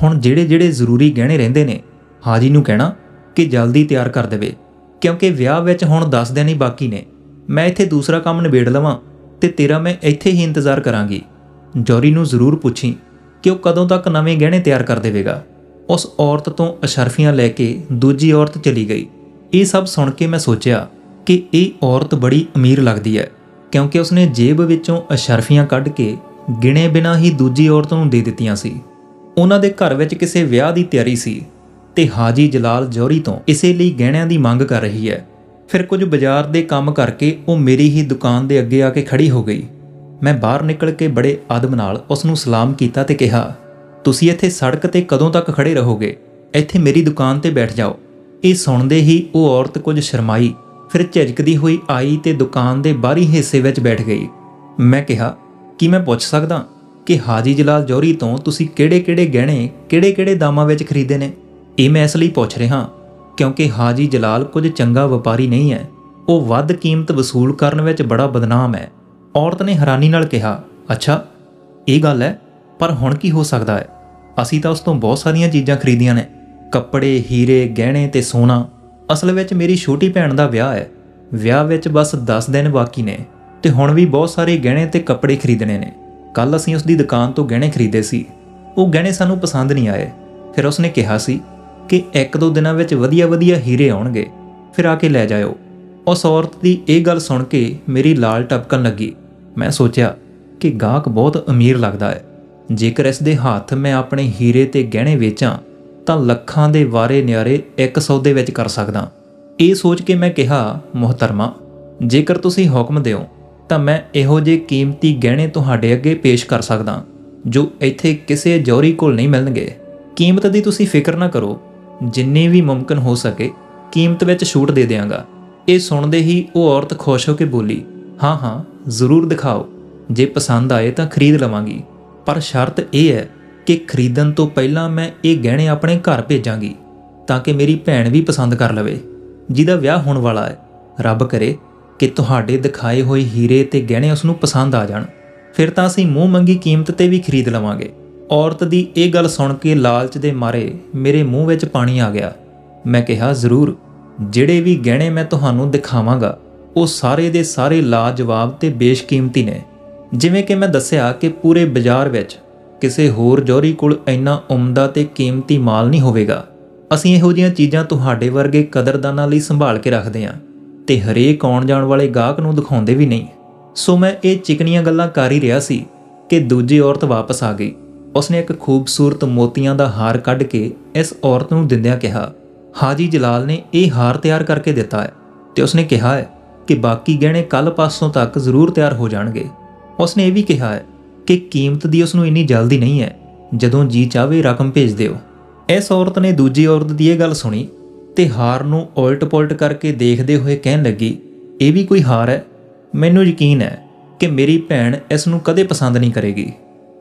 ਹੁਣ ਜਿਹੜੇ ਜ਼ਰੂਰੀ ਗਹਿਣੇ ਰਹਿੰਦੇ ਨੇ, ਹਾਜੀ ਨੂੰ ਕਹਿਣਾ ਕਿ ਜਲਦੀ ਤਿਆਰ ਕਰ ਦੇਵੇ, ਕਿਉਂਕਿ ਵਿਆਹ ਵਿੱਚ ਹੁਣ 10 ਦਿਨ ਹੀ ਬਾਕੀ ਨੇ। ਮੈਂ ਇੱਥੇ ਦੂਸਰਾ ਕੰਮ ਨਿਬੇੜ ਲਵਾਂ ਤੇ ਤੇਰਾ ਮੈਂ ਇੱਥੇ ਹੀ ਇੰਤਜ਼ਾਰ ਕਰਾਂਗੀ। ਜੌਹਰੀ ਨੂੰ ਜ਼ਰੂਰ ਪੁੱਛੀ ਕਿ ਉਹ ਕਦੋਂ ਤੱਕ ਨਵੇਂ ਗਹਿਣੇ ਤਿਆਰ ਕਰ ਦੇਵੇਗਾ। ਉਸ ਔਰਤ ਤੋਂ ਅਸ਼ਰਫੀਆਂ ਲੈ ਕੇ ਦੂਜੀ ਔਰਤ ਚਲੀ ਗਈ। ਇਹ ਸਭ ਸੁਣ ਕੇ ਮੈਂ ਸੋਚਿਆ ਕਿ ਇਹ ਔਰਤ ਬੜੀ ਅਮੀਰ ਲੱਗਦੀ ਹੈ, ਕਿਉਂਕਿ ਉਸਨੇ ਜੇਬ ਵਿੱਚੋਂ ਅਸ਼ਰਫੀਆਂ ਕੱਢ ਕੇ ਗਿਣੇ ਬਿਨਾਂ ਹੀ ਦੂਜੀ ਔਰਤ ਨੂੰ ਦੇ ਦਿੱਤੀਆਂ ਸੀ। ਉਹਨਾਂ ਦੇ ਘਰ ਵਿੱਚ ਕਿਸੇ ਵਿਆਹ ਦੀ ਤਿਆਰੀ ਸੀ ਤੇ ਹਾਜੀ ਜਲਾਲ ਜੌਹਰੀ ਤੋਂ ਇਸੇ ਲਈ ਗਹਿਣਿਆਂ ਦੀ ਮੰਗ ਕਰ ਰਹੀ ਹੈ। ਫਿਰ ਕੁਝ ਬਾਜ਼ਾਰ ਦੇ ਕੰਮ ਕਰਕੇ ਉਹ ਮੇਰੀ ਹੀ ਦੁਕਾਨ ਦੇ ਅੱਗੇ ਆ ਕੇ ਖੜੀ ਹੋ ਗਈ। ਮੈਂ ਬਾਹਰ ਨਿਕਲ ਕੇ ਬੜੇ ਅਦਬ ਨਾਲ ਉਸ ਨੂੰ ਸਲਾਮ ਕੀਤਾ ਤੇ ਕਿਹਾ, ਤੁਸੀਂ ਇੱਥੇ ਸੜਕ ਤੇ ਕਦੋਂ ਤੱਕ ਖੜੇ ਰਹੋਗੇ? ਇੱਥੇ ਮੇਰੀ ਦੁਕਾਨ ਤੇ ਬੈਠ ਜਾਓ। ਇਹ ਸੁਣਦੇ ਹੀ ਉਹ ਔਰਤ ਕੁਝ ਸ਼ਰਮਾਈ, ਫਿਰ ਝਿਜਕਦੀ ਹੋਈ ਆਈ ਤੇ ਦੁਕਾਨ ਦੇ ਬਾਹਰੀ ਹਿੱਸੇ ਵਿੱਚ ਬੈਠ ਗਈ। ਮੈਂ ਕਿਹਾ, ਕੀ ਮੈਂ ਪੁੱਛ ਸਕਦਾ ਕਿ ਹਾਜੀ ਜਲਾਲ ਜੌਹਰੀ ਤੋਂ ਤੁਸੀਂ ਕਿਹੜੇ ਗਹਿਣੇ ਕਿਹੜੇ ਦਾਮਾਂ ਵਿੱਚ ਖਰੀਦੇ ਨੇ? ਇਹ ਮੈਂ ਇਸ ਲਈ ਪੁੱਛ ਰਿਹਾ ਕਿਉਂਕਿ ਹਾਜੀ ਜਲਾਲ ਕੁਝ ਚੰਗਾ ਵਪਾਰੀ ਨਹੀਂ ਹੈ। ਉਹ ਵੱਧ ਕੀਮਤ ਵਸੂਲ ਕਰਨ ਵਿੱਚ ਬੜਾ ਬਦਨਾਮ ਹੈ। ਔਰਤ ਨੇ ਹੈਰਾਨੀ ਨਾਲ ਕਿਹਾ, ਅੱਛਾ ਇਹ ਗੱਲ ਹੈ, ਪਰ ਹੁਣ ਕੀ ਹੋ ਸਕਦਾ ਹੈ? ਅਸੀਂ ਤਾਂ ਉਸ ਤੋਂ ਬਹੁਤ ਸਾਰੀਆਂ ਚੀਜ਼ਾਂ ਖਰੀਦੀਆਂ ਨੇ, ਕੱਪੜੇ, ਹੀਰੇ, ਗਹਿਣੇ ਤੇ ਸੋਨਾ। ਅਸਲ ਵਿੱਚ ਮੇਰੀ ਛੋਟੀ ਭੈਣ ਦਾ ਵਿਆਹ ਹੈ। ਵਿਆਹ ਵਿੱਚ ਬਸ 10 ਦਿਨ ਬਾਕੀ ਨੇ ਤੇ ਹੁਣ ਵੀ ਬਹੁਤ ਸਾਰੇ ਗਹਿਣੇ ਤੇ ਕੱਪੜੇ ਖਰੀਦਣੇ ਨੇ। ਕੱਲ ਅਸੀਂ ਉਸ ਦੀ ਦੁਕਾਨ ਤੋਂ ਗਹਿਣੇ ਖਰੀਦੇ ਸੀ। ਉਹ ਗਹਿਣੇ ਸਾਨੂੰ ਪਸੰਦ ਨਹੀਂ ਆਏ। ਫਿਰ ਉਸਨੇ ਕਿਹਾ ਸੀ ਕਿ 1-2 ਦਿਨਾਂ ਵਿੱਚ ਵਧੀਆ ਹੀਰੇ ਆਉਣਗੇ, ਫਿਰ ਆ ਕੇ ਲੈ ਜਾਇਓ। ਉਸ ਔਰਤ ਦੀ ਇਹ ਗੱਲ ਸੁਣ ਕੇ ਮੇਰੀ ਲਾਲ ਟਪਕਣ ਲੱਗੀ। ਮੈਂ ਸੋਚਿਆ ਕਿ ਗਾਹਕ ਬਹੁਤ ਅਮੀਰ ਲੱਗਦਾ ਹੈ। ਜੇਕਰ ਇਸ ਦੇ ਹੱਥ ਮੈਂ ਆਪਣੇ ਹੀਰੇ ਤੇ ਗਹਿਣੇ ਵੇਚਾਂ ਤਾਂ ਲੱਖਾਂ ਦੇ ਵਾਰੇ ਨਿਆਰੇ ਇੱਕ ਸੌਦੇ ਵਿੱਚ ਕਰ ਸਕਦਾ। ਇਹ ਸੋਚ ਕੇ ਮੈਂ ਕਿਹਾ, ਮੁਹਤਰਮਾ, ਜੇਕਰ ਤੁਸੀਂ ਹੁਕਮ ਦਿਓ ਤਾਂ ਮੈਂ ਇਹੋ ਜਿਹੇ ਕੀਮਤੀ ਗਹਿਣੇ ਤੁਹਾਡੇ ਅੱਗੇ ਪੇਸ਼ ਕਰ ਸਕਦਾ ਜੋ ਇੱਥੇ ਕਿਸੇ ਜੌਹਰੀ ਕੋਲ ਨਹੀਂ ਮਿਲਣਗੇ। ਕੀਮਤ ਦੀ ਤੁਸੀਂ ਫਿਕਰ ਨਾ ਕਰੋ, ਜਿੰਨੀ ਵੀ ਮੁਮਕਿਨ ਹੋ ਸਕੇ ਕੀਮਤ ਵਿੱਚ ਛੂਟ ਦੇ ਦਿਆਂਗਾ। ਇਹ ਸੁਣਦੇ ਹੀ ਉਹ ਔਰਤ ਖੁਸ਼ ਹੋ ਕੇ ਬੋਲੀ, ਹਾਂ ਜ਼ਰੂਰ ਦਿਖਾਓ, ਜੇ ਪਸੰਦ ਆਏ ਤਾਂ ਖਰੀਦ ਲਵਾਂਗੀ, ਪਰ ਸ਼ਰਤ ਇਹ ਹੈ ਕਿ ਖਰੀਦਣ ਤੋਂ ਪਹਿਲਾਂ ਮੈਂ ਇਹ ਗਹਿਣੇ ਆਪਣੇ ਘਰ ਭੇਜਾਂਗੀ ਤਾਂ ਕਿ ਮੇਰੀ ਭੈਣ ਵੀ ਪਸੰਦ ਕਰ ਲਵੇ, ਜਿਹਦਾ ਵਿਆਹ ਹੋਣ ਵਾਲਾ ਹੈ। ਰੱਬ ਕਰੇ ਕਿ ਤੁਹਾਡੇ ਦਿਖਾਏ ਹੋਏ ਹੀਰੇ ਤੇ ਗਹਿਣੇ ਉਸ ਨੂੰ ਪਸੰਦ ਆ ਜਾਣ, ਫਿਰ ਤਾਂ ਅਸੀਂ ਮੂੰਹ ਮੰਗੀ ਕੀਮਤ ਤੇ ਵੀ ਖਰੀਦ ਲਵਾਂਗੇ। ਔਰਤ ਦੀ ਇਹ ਗੱਲ ਸੁਣ ਕੇ ਲਾਲਚ ਦੇ ਮਾਰੇ ਮੇਰੇ ਮੂੰਹ ਵਿੱਚ ਪਾਣੀ ਆ ਗਿਆ। ਮੈਂ ਕਿਹਾ, ਜ਼ਰੂਰ, ਜਿਹੜੇ ਵੀ ਗਹਿਣੇ ਮੈਂ ਤੁਹਾਨੂੰ ਦਿਖਾਵਾਂਗਾ ਉਹ ਸਾਰੇ ਦੇ ਸਾਰੇ ਲਾਜਵਾਬ ਤੇ ਬੇਸ਼ਕੀਮਤੀ ਨੇ। ਜਿਵੇਂ ਕਿ ਮੈਂ ਦੱਸਿਆ ਕਿ ਪੂਰੇ ਬਾਜ਼ਾਰ ਵਿੱਚ ਕਿਸੇ ਹੋਰ ਜੌਹਰੀ ਕੋਲ ਇੰਨਾ ਉਮਦਾ ਤੇ ਕੀਮਤੀ ਮਾਲ ਨਹੀਂ ਹੋਵੇਗਾ। ਅਸੀਂ ਇਹੋ ਜਿਹੀਆਂ ਚੀਜ਼ਾਂ ਤੁਹਾਡੇ ਵਰਗੇ ਕਦਰਦਾਨਾਂ ਲਈ ਸੰਭਾਲ ਕੇ ਰੱਖਦੇ ਹਾਂ ਤੇ ਹਰੇਕ ਆਉਣ ਜਾਣ ਵਾਲੇ ਗਾਹਕ ਨੂੰ ਦਿਖਾਉਂਦੇ ਵੀ ਨਹੀਂ। ਸੋ ਮੈਂ ਇਹ ਚਿਕਨੀਆਂ ਗੱਲਾਂ ਕਰ ਹੀ ਰਿਹਾ ਸੀ ਕਿ ਦੂਜੀ ਔਰਤ ਵਾਪਸ ਆ ਗਈ। ਉਸਨੇ ਇੱਕ ਖੂਬਸੂਰਤ ਮੋਤੀਆਂ ਦਾ ਹਾਰ ਕੱਢ ਕੇ ਇਸ ਔਰਤ ਨੂੰ ਦਿੰਦਿਆਂ ਕਿਹਾ, ਹਾਜੀ ਜਲਾਲ ਨੇ ਇਹ ਹਾਰ ਤਿਆਰ ਕਰਕੇ ਦਿੱਤਾ ਹੈ ਤੇ ਉਸਨੇ ਕਿਹਾ ਹੈ ਕਿ ਬਾਕੀ ਗਹਿਣੇ ਕੱਲ ਪਾਸੋਂ ਤੱਕ ਜ਼ਰੂਰ ਤਿਆਰ ਹੋ ਜਾਣਗੇ। ਉਸਨੇ ਇਹ ਵੀ ਕਿਹਾ ਹੈ ਕਿ ਕੀਮਤ ਦੀ ਉਸਨੂੰ ਇੰਨੀ ਜਲਦੀ ਨਹੀਂ ਹੈ, ਜਦੋਂ ਜੀ ਚਾਹਵੇ ਰਕਮ ਭੇਜ ਦਿਓ। ਇਸ ਔਰਤ ਨੇ ਦੂਜੀ ਔਰਤ ਦੀ ਇਹ ਗੱਲ ਸੁਣੀ ਤੇ ਹਾਰ ਨੂੰ ਉਲਟ-ਪੁਲਟ ਕਰਕੇ ਦੇਖਦੇ ਹੋਏ ਕਹਿਣ ਲੱਗੀ, ਇਹ ਵੀ ਕੋਈ ਹਾਰ ਹੈ? ਮੈਨੂੰ ਯਕੀਨ ਹੈ ਕਿ ਮੇਰੀ ਭੈਣ ਇਸ ਨੂੰ ਕਦੇ ਪਸੰਦ ਨਹੀਂ ਕਰੇਗੀ।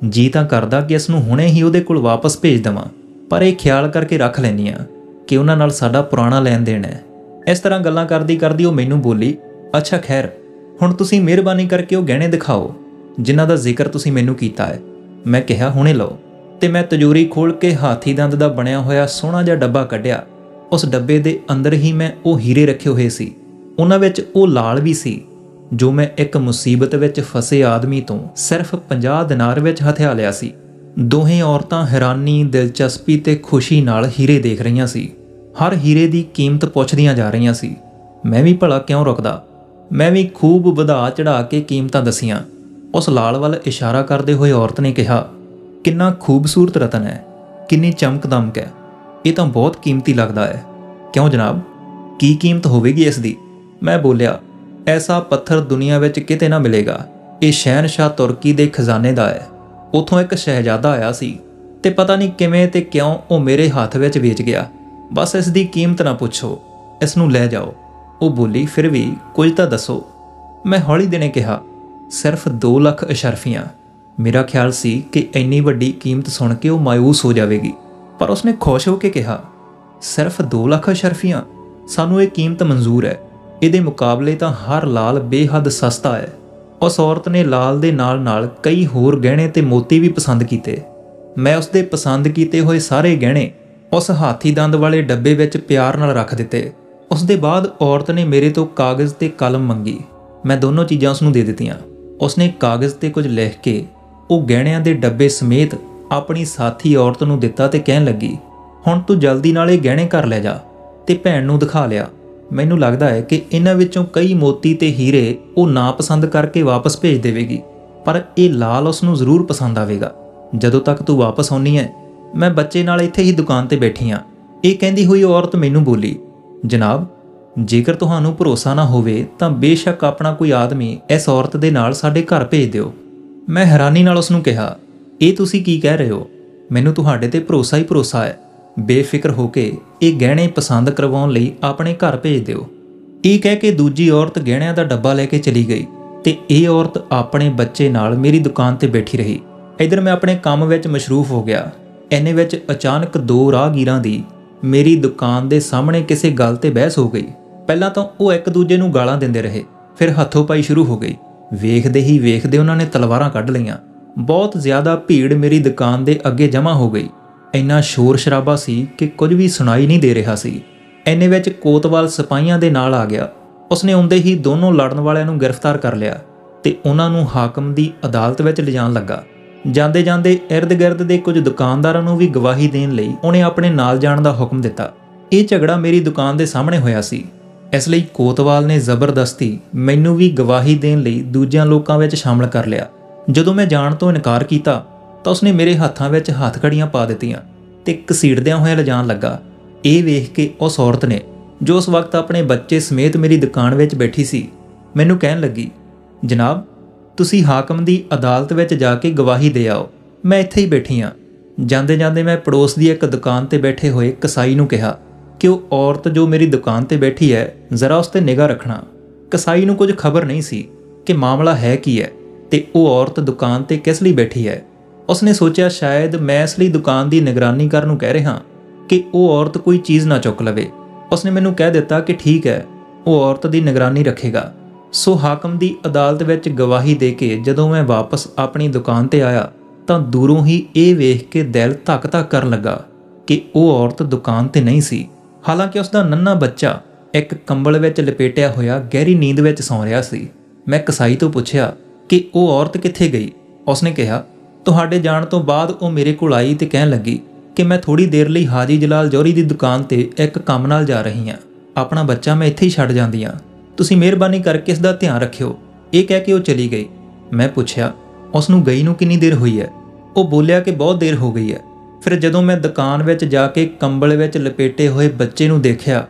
ਜੀ ਤਾਂ ਕਰਦਾ ਕਿ ਇਸ ਨੂੰ ਹੁਣੇ ਹੀ ਉਹਦੇ ਕੋਲ ਵਾਪਸ ਭੇਜ ਦੇਵਾਂ, ਪਰ ਇਹ ਖਿਆਲ ਕਰਕੇ ਰੱਖ ਲੈਂਦੀ ਹਾਂ ਕਿ ਉਹਨਾਂ ਨਾਲ ਸਾਡਾ ਪੁਰਾਣਾ ਲੈਣ ਦੇਣ ਹੈ। ਇਸ ਤਰ੍ਹਾਂ ਗੱਲਾਂ ਕਰਦੀ ਉਹ ਮੈਨੂੰ ਬੋਲੀ, ਅੱਛਾ ਖੈਰ, ਹੁਣ ਤੁਸੀਂ ਮਿਹਰਬਾਨੀ ਕਰਕੇ ਉਹ ਗਹਿਣੇ ਦਿਖਾਓ ਜਿਨ੍ਹਾਂ ਦਾ ਜ਼ਿਕਰ ਤੁਸੀਂ ਮੈਨੂੰ ਕੀਤਾ ਹੈ। ਮੈਂ ਕਿਹਾ, ਹੁਣੇ ਲਓ, ਤੇ ਮੈਂ ਤਿਜੋਰੀ ਖੋਲ੍ਹ ਕੇ ਹਾਥੀ ਦੰਦ ਦਾ ਬਣਿਆ ਹੋਇਆ ਸੋਹਣਾ ਜਿਹਾ ਡੱਬਾ ਕੱਢਿਆ। ਉਸ ਡੱਬੇ ਦੇ ਅੰਦਰ ਹੀ ਮੈਂ ਉਹ ਹੀਰੇ ਰੱਖੇ ਹੋਏ ਸੀ। ਉਹਨਾਂ ਵਿੱਚ ਉਹ ਲਾਲ ਵੀ ਸੀ ਜੋ ਮੈਂ ਇੱਕ ਮੁਸੀਬਤ ਵਿੱਚ ਫਸੇ ਆਦਮੀ ਤੋਂ ਸਿਰਫ 50 ਦਿਨਾਰ ਵਿੱਚ ਹਥਿਆ ਲਿਆ ਸੀ। ਦੋਹੇਂ ਔਰਤਾਂ ਹੈਰਾਨੀ, ਦਿਲਚਸਪੀ ਤੇ ਖੁਸ਼ੀ ਨਾਲ ਹੀਰੇ ਦੇਖ ਰਹੀਆਂ ਸੀ। ਹਰ ਹੀਰੇ ਦੀ ਕੀਮਤ ਪੁੱਛਦੀਆਂ ਜਾ ਰਹੀਆਂ ਸੀ। ਮੈਂ ਵੀ ਭਲਾ ਕਿਉਂ ਰੁਕਦਾ। ਮੈਂ ਵੀ ਖੂਬ ਵਧਾ ਚੜਾ ਕੇ ਕੀਮਤਾਂ ਦਸੀਆਂ। ਉਸ ਲਾਲ ਵੱਲ ਇਸ਼ਾਰਾ ਕਰਦੇ ਹੋਏ ਔਰਤ ਨੇ ਕਿਹਾ, ਕਿੰਨਾ ਖੂਬਸੂਰਤ ਰਤਨ ਹੈ, ਕਿੰਨੀ ਚਮਕ ਦਮਕ ਹੈ, ਇਹ ਤਾਂ ਬਹੁਤ ਕੀਮਤੀ ਲੱਗਦਾ ਹੈ। ਕਿਉਂ ਜਨਾਬ, ਕੀ ਕੀਮਤ ਹੋਵੇਗੀ ਇਸ ਦੀ? ਮੈਂ ਬੋਲਿਆ, ਐਸਾ ਪੱਥਰ ਦੁਨੀਆ ਵਿੱਚ ਕਿਤੇ ਨਾ ਮਿਲੇਗਾ। ਇਹ ਸ਼ਹਿਨਸ਼ਾਹ ਤੁਰਕੀ ਦੇ ਖਜ਼ਾਨੇ ਦਾ ਹੈ। ਉੱਥੋਂ ਇੱਕ ਸ਼ਹਿਜ਼ਾਦਾ ਆਇਆ ਸੀ ਤੇ ਪਤਾ ਨਹੀਂ ਕਿਵੇਂ ਤੇ ਕਿਉਂ ਉਹ ਮੇਰੇ ਹੱਥ ਵਿੱਚ ਵੇਚ ਗਿਆ। ਬਸ ਇਸ ਦੀ ਕੀਮਤ ਨਾ ਪੁੱਛੋ, ਇਸ ਨੂੰ ਲੈ ਜਾਓ। ਉਹ ਬੋਲੀ, ਫਿਰ ਵੀ ਕੁਝ ਤਾਂ ਦੱਸੋ। ਮੈਂ ਹੌਲੀ ਦੇਣੇ ਕਿਹਾ, ਸਿਰਫ 2 ਲੱਖ ਅਸ਼ਰਫੀਆਂ। ਮੇਰਾ ਖਿਆਲ ਸੀ ਕਿ ਇੰਨੀ ਵੱਡੀ ਕੀਮਤ ਸੁਣ ਕੇ ਉਹ ਮਾਯੂਸ ਹੋ ਜਾਵੇਗੀ, ਪਰ ਉਸਨੇ ਖੁਸ਼ ਹੋ ਕੇ ਕਿਹਾ, ਸਿਰਫ 2 ਲੱਖ ਅਸ਼ਰਫੀਆਂ? ਸਾਨੂੰ ਇਹ ਕੀਮਤ ਮਨਜ਼ੂਰ ਹੈ। ਇਹਦੇ ਮੁਕਾਬਲੇ ਤਾਂ ਹਰ ਲਾਲ ਬੇਹੱਦ ਸਸਤਾ ਹੈ। ਉਸ ਔਰਤ ਨੇ ਲਾਲ ਦੇ ਨਾਲ ਕਈ ਹੋਰ ਗਹਿਣੇ ਤੇ ਮੋਤੀ ਵੀ ਪਸੰਦ ਕੀਤੇ। ਮੈਂ ਉਸਦੇ ਪਸੰਦ ਕੀਤੇ ਹੋਏ ਸਾਰੇ ਗਹਿਣੇ ਉਸ ਹਾਥੀ ਦੰਦ ਵਾਲੇ ਡੱਬੇ ਵਿੱਚ ਪਿਆਰ ਨਾਲ ਰੱਖ ਦਿੱਤੇ। ਉਸ ਦੇ ਬਾਅਦ ਔਰਤ ਨੇ ਮੇਰੇ ਤੋਂ ਕਾਗਜ਼ ਤੇ ਕਲਮ ਮੰਗੀ। ਮੈਂ ਦੋਨੋਂ ਚੀਜ਼ਾਂ ਉਸਨੂੰ ਦੇ ਦਿੱਤੀਆਂ। ਉਸਨੇ ਕਾਗਜ਼ ਤੇ ਕੁਝ ਲਿਖ ਕੇ ਉਹ ਗਹਿਣਿਆਂ ਦੇ ਡੱਬੇ ਸਮੇਤ ਆਪਣੀ ਸਾਥੀ ਔਰਤ ਨੂੰ ਦਿੱਤਾ ਤੇ ਕਹਿਣ ਲੱਗੀ, ਹੁਣ ਤੂੰ ਜਲਦੀ ਨਾਲ ਇਹ ਗਹਿਣੇ ਘਰ ਲੈ ਜਾ ਤੇ ਭੈਣ ਨੂੰ ਦਿਖਾ ਲਿਆ। ਮੈਨੂੰ ਲੱਗਦਾ ਹੈ ਕਿ ਇਹਨਾਂ ਵਿੱਚੋਂ ਕਈ ਮੋਤੀ ਤੇ ਹੀਰੇ ਉਹ ਨਾ ਪਸੰਦ ਕਰਕੇ ਵਾਪਸ ਭੇਜ ਦੇਵੇਗੀ, ਪਰ ਇਹ ਲਾਲ ਉਸ ਨੂੰ ਜ਼ਰੂਰ ਪਸੰਦ ਆਵੇਗਾ। ਜਦੋਂ ਤੱਕ ਤੂੰ ਵਾਪਸ ਆਉਣੀ ਹੈ, ਮੈਂ ਬੱਚੇ ਨਾਲ ਇੱਥੇ ਹੀ ਦੁਕਾਨ ਤੇ ਬੈਠੀ ਹਾਂ। ਇਹ ਕਹਿੰਦੀ ਹੋਈ ਔਰਤ ਮੈਨੂੰ ਬੋਲੀ, ਜਨਾਬ, ਜੇਕਰ ਤੁਹਾਨੂੰ ਭਰੋਸਾ ਨਾ ਹੋਵੇ ਤਾਂ ਬੇਸ਼ੱਕ ਆਪਣਾ ਕੋਈ ਆਦਮੀ ਇਸ ਔਰਤ ਦੇ ਨਾਲ ਸਾਡੇ ਘਰ ਭੇਜ ਦਿਓ। ਮੈਂ ਹੈਰਾਨੀ ਨਾਲ ਉਸ ਨੂੰ ਕਿਹਾ, ਇਹ ਤੁਸੀਂ ਕੀ ਕਹਿ ਰਹੇ ਹੋ? ਮੈਨੂੰ ਤੁਹਾਡੇ ਤੇ ਭਰੋਸਾ ਹੀ ਭਰੋਸਾ ਹੈ। ਬੇਫਿਕਰ ਹੋ ਕੇ ਇਹ ਗਹਿਣੇ ਪਸੰਦ ਕਰਵਾਉਣ ਲਈ ਆਪਣੇ ਘਰ ਭੇਜ ਦਿਓ। ਇਹ ਕਹਿ ਕੇ ਦੂਜੀ ਔਰਤ ਗਹਿਣਿਆਂ ਦਾ ਡੱਬਾ ਲੈ ਕੇ ਚਲੀ ਗਈ ਤੇ ਇਹ ਔਰਤ ਆਪਣੇ ਬੱਚੇ ਨਾਲ ਮੇਰੀ ਦੁਕਾਨ ਤੇ ਬੈਠੀ ਰਹੀ। ਇੱਧਰ ਮੈਂ ਆਪਣੇ ਕੰਮ ਵਿੱਚ ਮਸ਼ਰੂਫ ਹੋ ਗਿਆ। ਇੰਨੇ ਵਿੱਚ ਅਚਾਨਕ 2 ਰਾਹਗੀਰਾਂ ਦੀ ਮੇਰੀ ਦੁਕਾਨ ਦੇ ਸਾਹਮਣੇ ਕਿਸੇ ਗੱਲ ਤੇ ਬਹਿਸ ਹੋ ਗਈ। ਪਹਿਲਾਂ ਤਾਂ ਉਹ ਇੱਕ ਦੂਜੇ ਨੂੰ ਗਾਲਾਂ ਦਿੰਦੇ ਰਹੇ, ਫਿਰ ਹੱਥੋਂ ਪਾਈ ਸ਼ੁਰੂ ਹੋ ਗਈ। ਵੇਖਦੇ ਹੀ ਵੇਖਦੇ ਉਹਨਾਂ ਨੇ ਤਲਵਾਰਾਂ ਕੱਢ ਲਈਆਂ। ਬਹੁਤ ਜ਼ਿਆਦਾ ਭੀੜ ਮੇਰੀ ਦੁਕਾਨ ਦੇ ਅੱਗੇ ਜਮ੍ਹਾਂ ਹੋ ਗਈ। ਇੰਨਾ ਸ਼ੋਰ ਸ਼ਰਾਬਾ ਸੀ ਕਿ ਕੁਝ ਵੀ ਸੁਣਾਈ ਨਹੀਂ ਦੇ ਰਿਹਾ ਸੀ। ਇੰਨੇ ਵਿੱਚ ਕੋਤਵਾਲ ਸਿਪਾਹੀਆਂ ਦੇ ਨਾਲ ਆ ਗਿਆ। ਉਸਨੇ ਆਉਂਦੇ ਹੀ ਦੋਨੋਂ ਲੜਨ ਵਾਲਿਆਂ ਨੂੰ ਗ੍ਰਿਫਤਾਰ ਕਰ ਲਿਆ ਤੇ ਉਹਨਾਂ ਨੂੰ ਹਾਕਮ ਦੀ ਅਦਾਲਤ ਵਿੱਚ ਲਿਜਾਣ ਲੱਗਾ। ਜਾਂਦੇ ਜਾਂਦੇ ਇਰਦ ਗਿਰਦ ਦੇ ਕੁਝ ਦੁਕਾਨਦਾਰਾਂ ਨੂੰ ਵੀ ਗਵਾਹੀ ਦੇਣ ਲਈ ਉਹਨੇ ਆਪਣੇ ਨਾਲ ਜਾਣ ਦਾ ਹੁਕਮ ਦਿੱਤਾ। ਇਹ ਝਗੜਾ ਮੇਰੀ ਦੁਕਾਨ ਦੇ ਸਾਹਮਣੇ ਹੋਇਆ ਸੀ, ਇਸ ਲਈ ਕੋਤਵਾਲ ਨੇ ਜ਼ਬਰਦਸਤੀ ਮੈਨੂੰ ਵੀ ਗਵਾਹੀ ਦੇਣ ਲਈ ਦੂਜਿਆਂ ਲੋਕਾਂ ਵਿੱਚ ਸ਼ਾਮਲ ਕਰ ਲਿਆ। ਜਦੋਂ ਮੈਂ ਜਾਣ ਤੋਂ ਇਨਕਾਰ ਕੀਤਾ ਤਾਂ ਉਸਨੇ ਮੇਰੇ ਹੱਥਾਂ ਵਿੱਚ ਹੱਥਕੜੀਆਂ ਪਾ ਦਿੱਤੀਆਂ ਤੇ ਘਸੀੜਦਿਆਂ ਹੋਇਆ ਲਿਜਾਣ ਲੱਗਾ। ਇਹ ਵੇਖ ਕੇ ਉਸ ਔਰਤ ਨੇ, ਜੋ ਉਸ ਵਕਤ ਆਪਣੇ ਬੱਚੇ ਸਮੇਤ ਮੇਰੀ ਦੁਕਾਨ ਵਿੱਚ ਬੈਠੀ ਸੀ, ਮੈਨੂੰ ਕਹਿਣ ਲੱਗੀ, ਜਨਾਬ ਤੁਸੀਂ ਹਾਕਮ ਦੀ ਅਦਾਲਤ ਵਿੱਚ ਜਾ ਕੇ ਗਵਾਹੀ ਦੇ ਆਓ, ਮੈਂ ਇੱਥੇ ਹੀ ਬੈਠੀ ਹਾਂ। ਜਾਂਦੇ ਜਾਂਦੇ ਮੈਂ ਪੜੋਸ ਦੀ ਇੱਕ ਦੁਕਾਨ ਤੇ ਬੈਠੇ ਹੋਏ ਕਸਾਈ ਨੂੰ ਕਿਹਾ ਕਿ ਉਹ ਔਰਤ ਜੋ ਮੇਰੀ ਦੁਕਾਨ ਤੇ ਬੈਠੀ ਹੈ ਜ਼ਰਾ ਉਸ ਤੇ ਨਿਗਾਹ ਰੱਖਣਾ। ਕਸਾਈ ਨੂੰ ਕੁਝ ਖਬਰ ਨਹੀਂ ਸੀ ਕਿ ਮਾਮਲਾ ਹੈ ਕੀ ਹੈ ਤੇ ਉਹ ਔਰਤ ਦੁਕਾਨ ਤੇ ਕਿਸ ਲਈ ਬੈਠੀ ਹੈ। ਉਸਨੇ ਸੋਚਿਆ ਸ਼ਾਇਦ ਮੈਂ ਇਸ ਲਈ ਦੁਕਾਨ ਦੀ ਨਿਗਰਾਨੀ ਕਰਨ ਨੂੰ ਕਹਿ ਰਿਹਾ ਕਿ ਉਹ ਔਰਤ ਕੋਈ ਚੀਜ਼ ਨਾ ਚੁੱਕ ਲਵੇ। ਉਸਨੇ ਮੈਨੂੰ ਕਹਿ ਦਿੱਤਾ ਕਿ ਠੀਕ ਹੈ, ਉਹ ਔਰਤ ਦੀ ਨਿਗਰਾਨੀ ਰੱਖੇਗਾ। ਸੋ ਹਾਕਮ ਦੀ ਅਦਾਲਤ ਵਿੱਚ ਗਵਾਹੀ ਦੇ ਕੇ ਜਦੋਂ ਮੈਂ ਵਾਪਸ ਆਪਣੀ ਦੁਕਾਨ ਤੇ ਆਇਆ ਤਾਂ ਦੂਰੋਂ ਹੀ ਇਹ ਵੇਖ ਕੇ ਦਿਲ ਧੱਕ ਧੱਕ ਕਰਨ ਲੱਗਾ ਕਿ ਉਹ ਔਰਤ ਦੁਕਾਨ ਤੇ ਨਹੀਂ ਸੀ। ਹਾਲਾਂਕਿ ਉਸ ਦਾ ਨੰਨਾ ਬੱਚਾ ਇੱਕ ਕੰਬਲ ਵਿੱਚ ਲਪੇਟਿਆ ਹੋਇਆ ਗਹਿਰੀ ਨੀਂਦ ਵਿੱਚ ਸੌਂ ਰਿਹਾ ਸੀ। ਮੈਂ ਕਸਾਈ ਤੋਂ ਪੁੱਛਿਆ ਕਿ ਉਹ ਔਰਤ ਕਿੱਥੇ ਗਈ। ਉਸਨੇ ਕਿਹਾ, ਤੁਹਾਡੇ ਜਾਣ ਤੋਂ ਬਾਅਦ ਉਹ ਮੇਰੇ ਕੋਲ ਆਈ ਤੇ ਕਹਿਣ ਲੱਗੀ ਕਿ ਮੈਂ ਥੋੜੀ ਦੇਰ ਲਈ ਹਾਜੀ ਜਲਾਲ ਜੌਹਰੀ ਦੀ ਦੁਕਾਨ ਤੇ ਇੱਕ ਕੰਮ ਨਾਲ ਜਾ ਰਹੀ ਹਾਂ, ਆਪਣਾ ਬੱਚਾ ਮੈਂ ਇੱਥੇ ਹੀ ਛੱਡ ਜਾਂਦੀ ਹਾਂ, ਤੁਸੀਂ ਮਿਹਰਬਾਨੀ ਕਰਕੇ ਇਸ ਦਾ ਧਿਆਨ ਰੱਖਿਓ। ਇਹ ਕਹਿ ਕੇ ਉਹ ਚਲੀ ਗਈ। ਮੈਂ ਪੁੱਛਿਆ, ਉਸ ਨੂੰ ਗਈ ਨੂੰ ਕਿੰਨੀ ਦੇਰ ਹੋਈ ਹੈ। ਉਹ ਬੋਲਿਆ ਕਿ ਬਹੁਤ ਦੇਰ ਹੋ ਗਈ ਹੈ। ਫਿਰ ਜਦੋਂ ਮੈਂ ਦੁਕਾਨ ਵਿੱਚ ਜਾ ਕੇ ਕੰਬਲ ਵਿੱਚ ਲਪੇਟੇ ਹੋਏ ਬੱਚੇ ਨੂੰ ਦੇਖਿਆ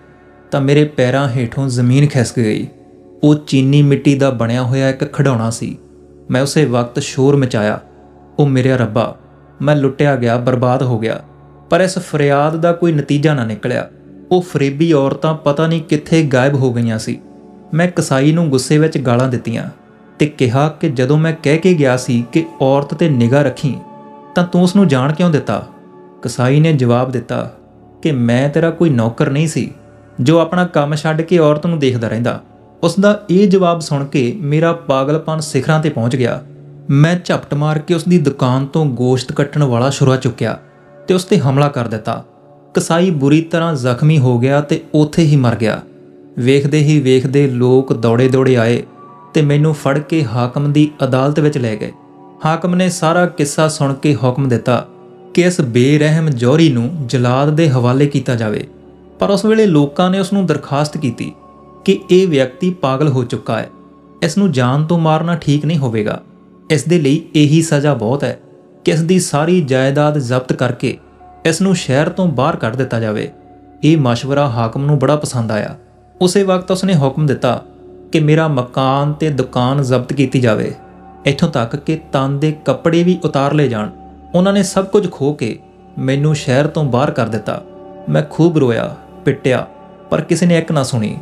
ਤਾਂ ਮੇਰੇ ਪੈਰਾਂ ਹੇਠੋਂ ਜ਼ਮੀਨ ਖਿਸਕ ਗਈ। ਉਹ ਚੀਨੀ ਮਿੱਟੀ ਦਾ ਬਣਿਆ ਹੋਇਆ ਇੱਕ ਖਿਡੌਣਾ ਸੀ। ਮੈਂ ਉਸੇ ਵਕਤ ਸ਼ੋਰ ਮਚਾਇਆ, ਉਹ ਮੇਰੇ ਰੱਬਾ, ਮੈਂ ਲੁੱਟਿਆ ਗਿਆ, ਬਰਬਾਦ ਹੋ ਗਿਆ। ਪਰ ਇਸ ਫਰਿਆਦ ਦਾ ਕੋਈ ਨਤੀਜਾ ਨਾ ਨਿਕਲਿਆ। ਉਹ ਫਰੇਬੀ ਔਰਤਾਂ ਪਤਾ ਨਹੀਂ ਕਿੱਥੇ ਗਾਇਬ ਹੋ ਗਈਆਂ ਸੀ। ਮੈਂ ਕਸਾਈ ਨੂੰ ਗੁੱਸੇ ਵਿੱਚ ਗਾਲਾਂ ਦਿੱਤੀਆਂ ਤੇ ਕਿਹਾ ਕਿ ਜਦੋਂ ਮੈਂ ਕਹਿ ਕੇ ਗਿਆ ਸੀ ਕਿ ਔਰਤ ਤੇ ਨਿਗਾਹ ਰੱਖੀ ਤਾਂ ਤੂੰ ਉਸ ਨੂੰ ਜਾਣ ਕਿਉਂ ਦਿੱਤਾ। ਕਸਾਈ ਨੇ ਜਵਾਬ ਦਿੱਤਾ ਕਿ ਮੈਂ ਤੇਰਾ ਕੋਈ ਨੌਕਰ ਨਹੀਂ ਸੀ ਜੋ ਆਪਣਾ ਕੰਮ ਛੱਡ ਕੇ ਔਰਤ ਨੂੰ ਦੇਖਦਾ ਰਹਿੰਦਾ। ਉਸ ਦਾ ਇਹ ਜਵਾਬ ਸੁਣ ਕੇ ਮੇਰਾ ਪਾਗਲਪਨ ਸਿਖਰਾਂ ਤੇ ਪਹੁੰਚ ਗਿਆ। ਮੈਂ ਝਪਟ ਮਾਰ ਕੇ ਉਸ ਦੀ ਦੁਕਾਨ ਤੋਂ ਗੋਸ਼ਤ ਕੱਟਣ ਵਾਲਾ ਛੁਰਾ ਚੁੱਕਿਆ ਤੇ ਉਸ ਤੇ ਹਮਲਾ ਕਰ ਦਿੱਤਾ। ਕਸਾਈ ਬੁਰੀ ਤਰ੍ਹਾਂ ਜ਼ਖਮੀ ਹੋ ਗਿਆ ਤੇ ਉੱਥੇ ਹੀ ਮਰ ਗਿਆ। ਵੇਖਦੇ ਹੀ ਵੇਖਦੇ ਲੋਕ ਦੌੜੇ ਦੌੜੇ ਆਏ ਤੇ ਮੈਨੂੰ ਫੜ ਕੇ ਹਾਕਮ ਦੀ ਅਦਾਲਤ ਵਿੱਚ ਲੈ ਗਏ। ਹਾਕਮ ਨੇ ਸਾਰਾ ਕਿੱਸਾ ਸੁਣ ਕੇ ਹੁਕਮ ਦਿੱਤਾ ਕਿ ਇਸ ਬੇਰਹਿਮ ਜੌਹਰੀ ਨੂੰ ਜਲਾਦ ਦੇ ਹਵਾਲੇ ਕੀਤਾ ਜਾਵੇ। ਪਰ ਉਸ ਵੇਲੇ ਲੋਕਾਂ ਨੇ ਉਸ ਨੂੰ ਦਰਖਾਸਤ ਕੀਤੀ ਕਿ ਇਹ ਵਿਅਕਤੀ ਪਾਗਲ ਹੋ ਚੁੱਕਾ ਹੈ, ਇਸ ਨੂੰ ਜਾਨ ਤੋਂ ਮਾਰਨਾ ਠੀਕ ਨਹੀਂ ਹੋਵੇਗਾ। ਇਸ ਦੇ ਲਈ ਇਹੀ ਸਜ਼ਾ ਬਹੁਤ ਹੈ ਕਿ ਇਸ ਦੀ ਸਾਰੀ ਜਾਇਦਾਦ ਜ਼ਬਤ ਕਰਕੇ ਇਸ ਨੂੰ ਸ਼ਹਿਰ ਤੋਂ ਬਾਹਰ ਕੱਢ ਦਿੱਤਾ ਜਾਵੇ। ਇਹ ਮਸ਼ਵਰਾ ਹਾਕਮ ਨੂੰ ਬੜਾ ਪਸੰਦ ਆਇਆ। ਉਸੇ ਵਕਤ ਉਸਨੇ ਹੁਕਮ ਦਿੱਤਾ ਕਿ ਮੇਰਾ ਮਕਾਨ ਤੇ ਦੁਕਾਨ ਜ਼ਬਤ ਕੀਤੀ ਜਾਵੇ, ਇੱਥੋਂ ਤੱਕ ਕਿ ਤਨ ਦੇ ਕੱਪੜੇ ਵੀ ਉਤਾਰ ਲਏ ਜਾਣ। ਉਹਨਾਂ ਨੇ ਸਭ ਕੁਝ ਖੋਹ ਕੇ ਮੈਨੂੰ ਸ਼ਹਿਰ ਤੋਂ ਬਾਹਰ ਕਰ ਦਿੱਤਾ। ਮੈਂ ਖੂਬ ਰੋਇਆ, ਪਿੱਟਿਆ, ਪਰ ਕਿਸੇ ਨੇ ਇੱਕ ਨਾ ਸੁਣੀ।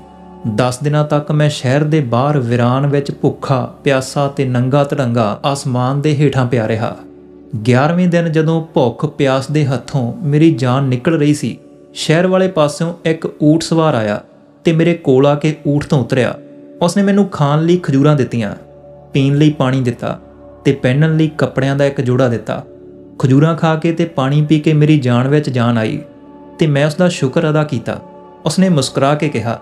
10 ਦਿਨਾਂ ਤੱਕ ਮੈਂ ਸ਼ਹਿਰ ਦੇ ਬਾਹਰ ਵੀਰਾਨ ਵਿੱਚ ਭੁੱਖਾ ਪਿਆਸਾ ਤੇ ਨੰਗਾ ਧੜੰਗਾ ਆਸਮਾਨ ਦੇ ਹੇਠਾਂ ਪਿਆ ਰਿਹਾ। 11ਵੇਂ ਦਿਨ ਜਦੋਂ ਭੁੱਖ ਪਿਆਸ ਦੇ ਹੱਥੋਂ ਮੇਰੀ ਜਾਨ ਨਿਕਲ ਰਹੀ ਸੀ, ਸ਼ਹਿਰ ਵਾਲੇ ਪਾਸਿਓਂ ਇੱਕ ਊਠ ਸਵਾਰ ਆਇਆ ਤੇ ਮੇਰੇ ਕੋਲ ਆ ਕੇ ਊਠ ਤੋਂ ਉਤਰਿਆ। ਉਸਨੇ ਮੈਨੂੰ ਖਾਣ ਲਈ ਖਜੂਰਾਂ ਦਿੱਤੀਆਂ, ਪੀਣ ਲਈ ਪਾਣੀ ਦਿੱਤਾ ਤੇ ਪਹਿਨਣ ਲਈ ਕੱਪੜਿਆਂ ਦਾ ਇੱਕ ਜੋੜਾ ਦਿੱਤਾ। ਖਜੂਰਾਂ ਖਾ ਕੇ ਤੇ ਪਾਣੀ ਪੀ ਕੇ ਮੇਰੀ ਜਾਨ ਵਿੱਚ ਜਾਨ ਆਈ ਤੇ ਮੈਂ ਉਸ ਦਾ ਸ਼ੁਕਰ ਅਦਾ ਕੀਤਾ। ਉਸਨੇ ਮੁਸਕਰਾ ਕੇ ਕਿਹਾ,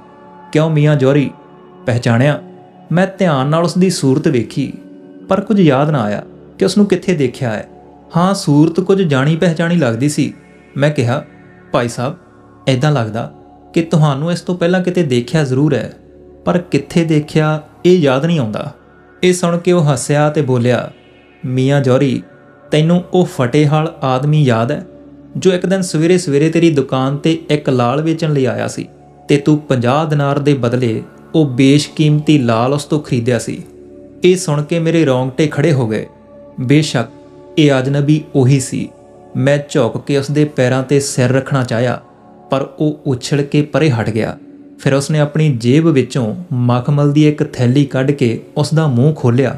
ਕਿਉਂ ਮੀਆਂ ਜੌਹਰੀ, ਪਹਿਚਾਣਿਆ? ਮੈਂ ਧਿਆਨ ਨਾਲ ਉਸ ਦੀ ਸੂਰਤ ਵੇਖੀ ਪਰ ਕੁਝ ਯਾਦ ਨਾ ਆਇਆ ਕਿ ਉਸ ਨੂੰ ਕਿੱਥੇ ਦੇਖਿਆ ਹੈ। ਹਾਂ, ਸੂਰਤ ਕੁਝ ਜਾਣੀ ਪਹਿਚਾਣੀ ਲੱਗਦੀ ਸੀ। ਮੈਂ ਕਿਹਾ, ਭਾਈ ਸਾਹਿਬ, ਇੱਦਾਂ ਲੱਗਦਾ ਕਿ ਤੁਹਾਨੂੰ ਇਸ ਤੋਂ ਪਹਿਲਾਂ ਕਿਤੇ ਦੇਖਿਆ ਜ਼ਰੂਰ ਹੈ, ਪਰ ਕਿੱਥੇ ਦੇਖਿਆ ਇਹ ਯਾਦ ਨਹੀਂ ਆਉਂਦਾ। ਇਹ ਸੁਣ ਕੇ ਉਹ ਹੱਸਿਆ ਤੇ ਬੋਲਿਆ, ਮੀਆਂ ਜੌਹਰੀ, ਤੈਨੂੰ ਉਹ ਫਟੇਹਾਲ ਆਦਮੀ ਯਾਦ ਹੈ ਜੋ ਇੱਕ ਦਿਨ ਸਵੇਰੇ ਸਵੇਰੇ ਤੇਰੀ ਦੁਕਾਨ ਤੇ ਇੱਕ ਲਾਲ ਵੇਚਣ ਲਈ ਆਇਆ ਸੀ ਤੇ ਤੂੰ 50 ਦਿਨਾਰ ਦੇ ਬਦਲੇ ਉਹ ਬੇਸ਼ਕੀਮਤੀ ਲਾਲ ਉਸ ਤੋਂ ਖਰੀਦਿਆ ਸੀ। ਇਹ ਸੁਣ ਕੇ ਮੇਰੇ ਰੌਂਗਟੇ ਖੜੇ ਹੋ ਗਏ। ਬੇਸ਼ੱਕ ਇਹ ਅਜਨਬੀ ਉਹੀ ਸੀ। ਮੈਂ ਝੁਕ ਕੇ ਉਸ ਦੇ ਪੈਰਾਂ ਤੇ ਸਿਰ ਰੱਖਣਾ ਚਾਹਿਆ ਪਰ ਉਹ ਉਛਲ ਕੇ ਪਰੇ ਹਟ ਗਿਆ। ਫਿਰ ਉਸਨੇ ਆਪਣੀ ਜੇਬ ਵਿੱਚੋਂ ਮਖਮਲ ਦੀ ਇੱਕ ਥੈਲੀ ਕੱਢ ਕੇ ਉਸ ਦਾ ਮੂੰਹ ਖੋਲ੍ਹਿਆ।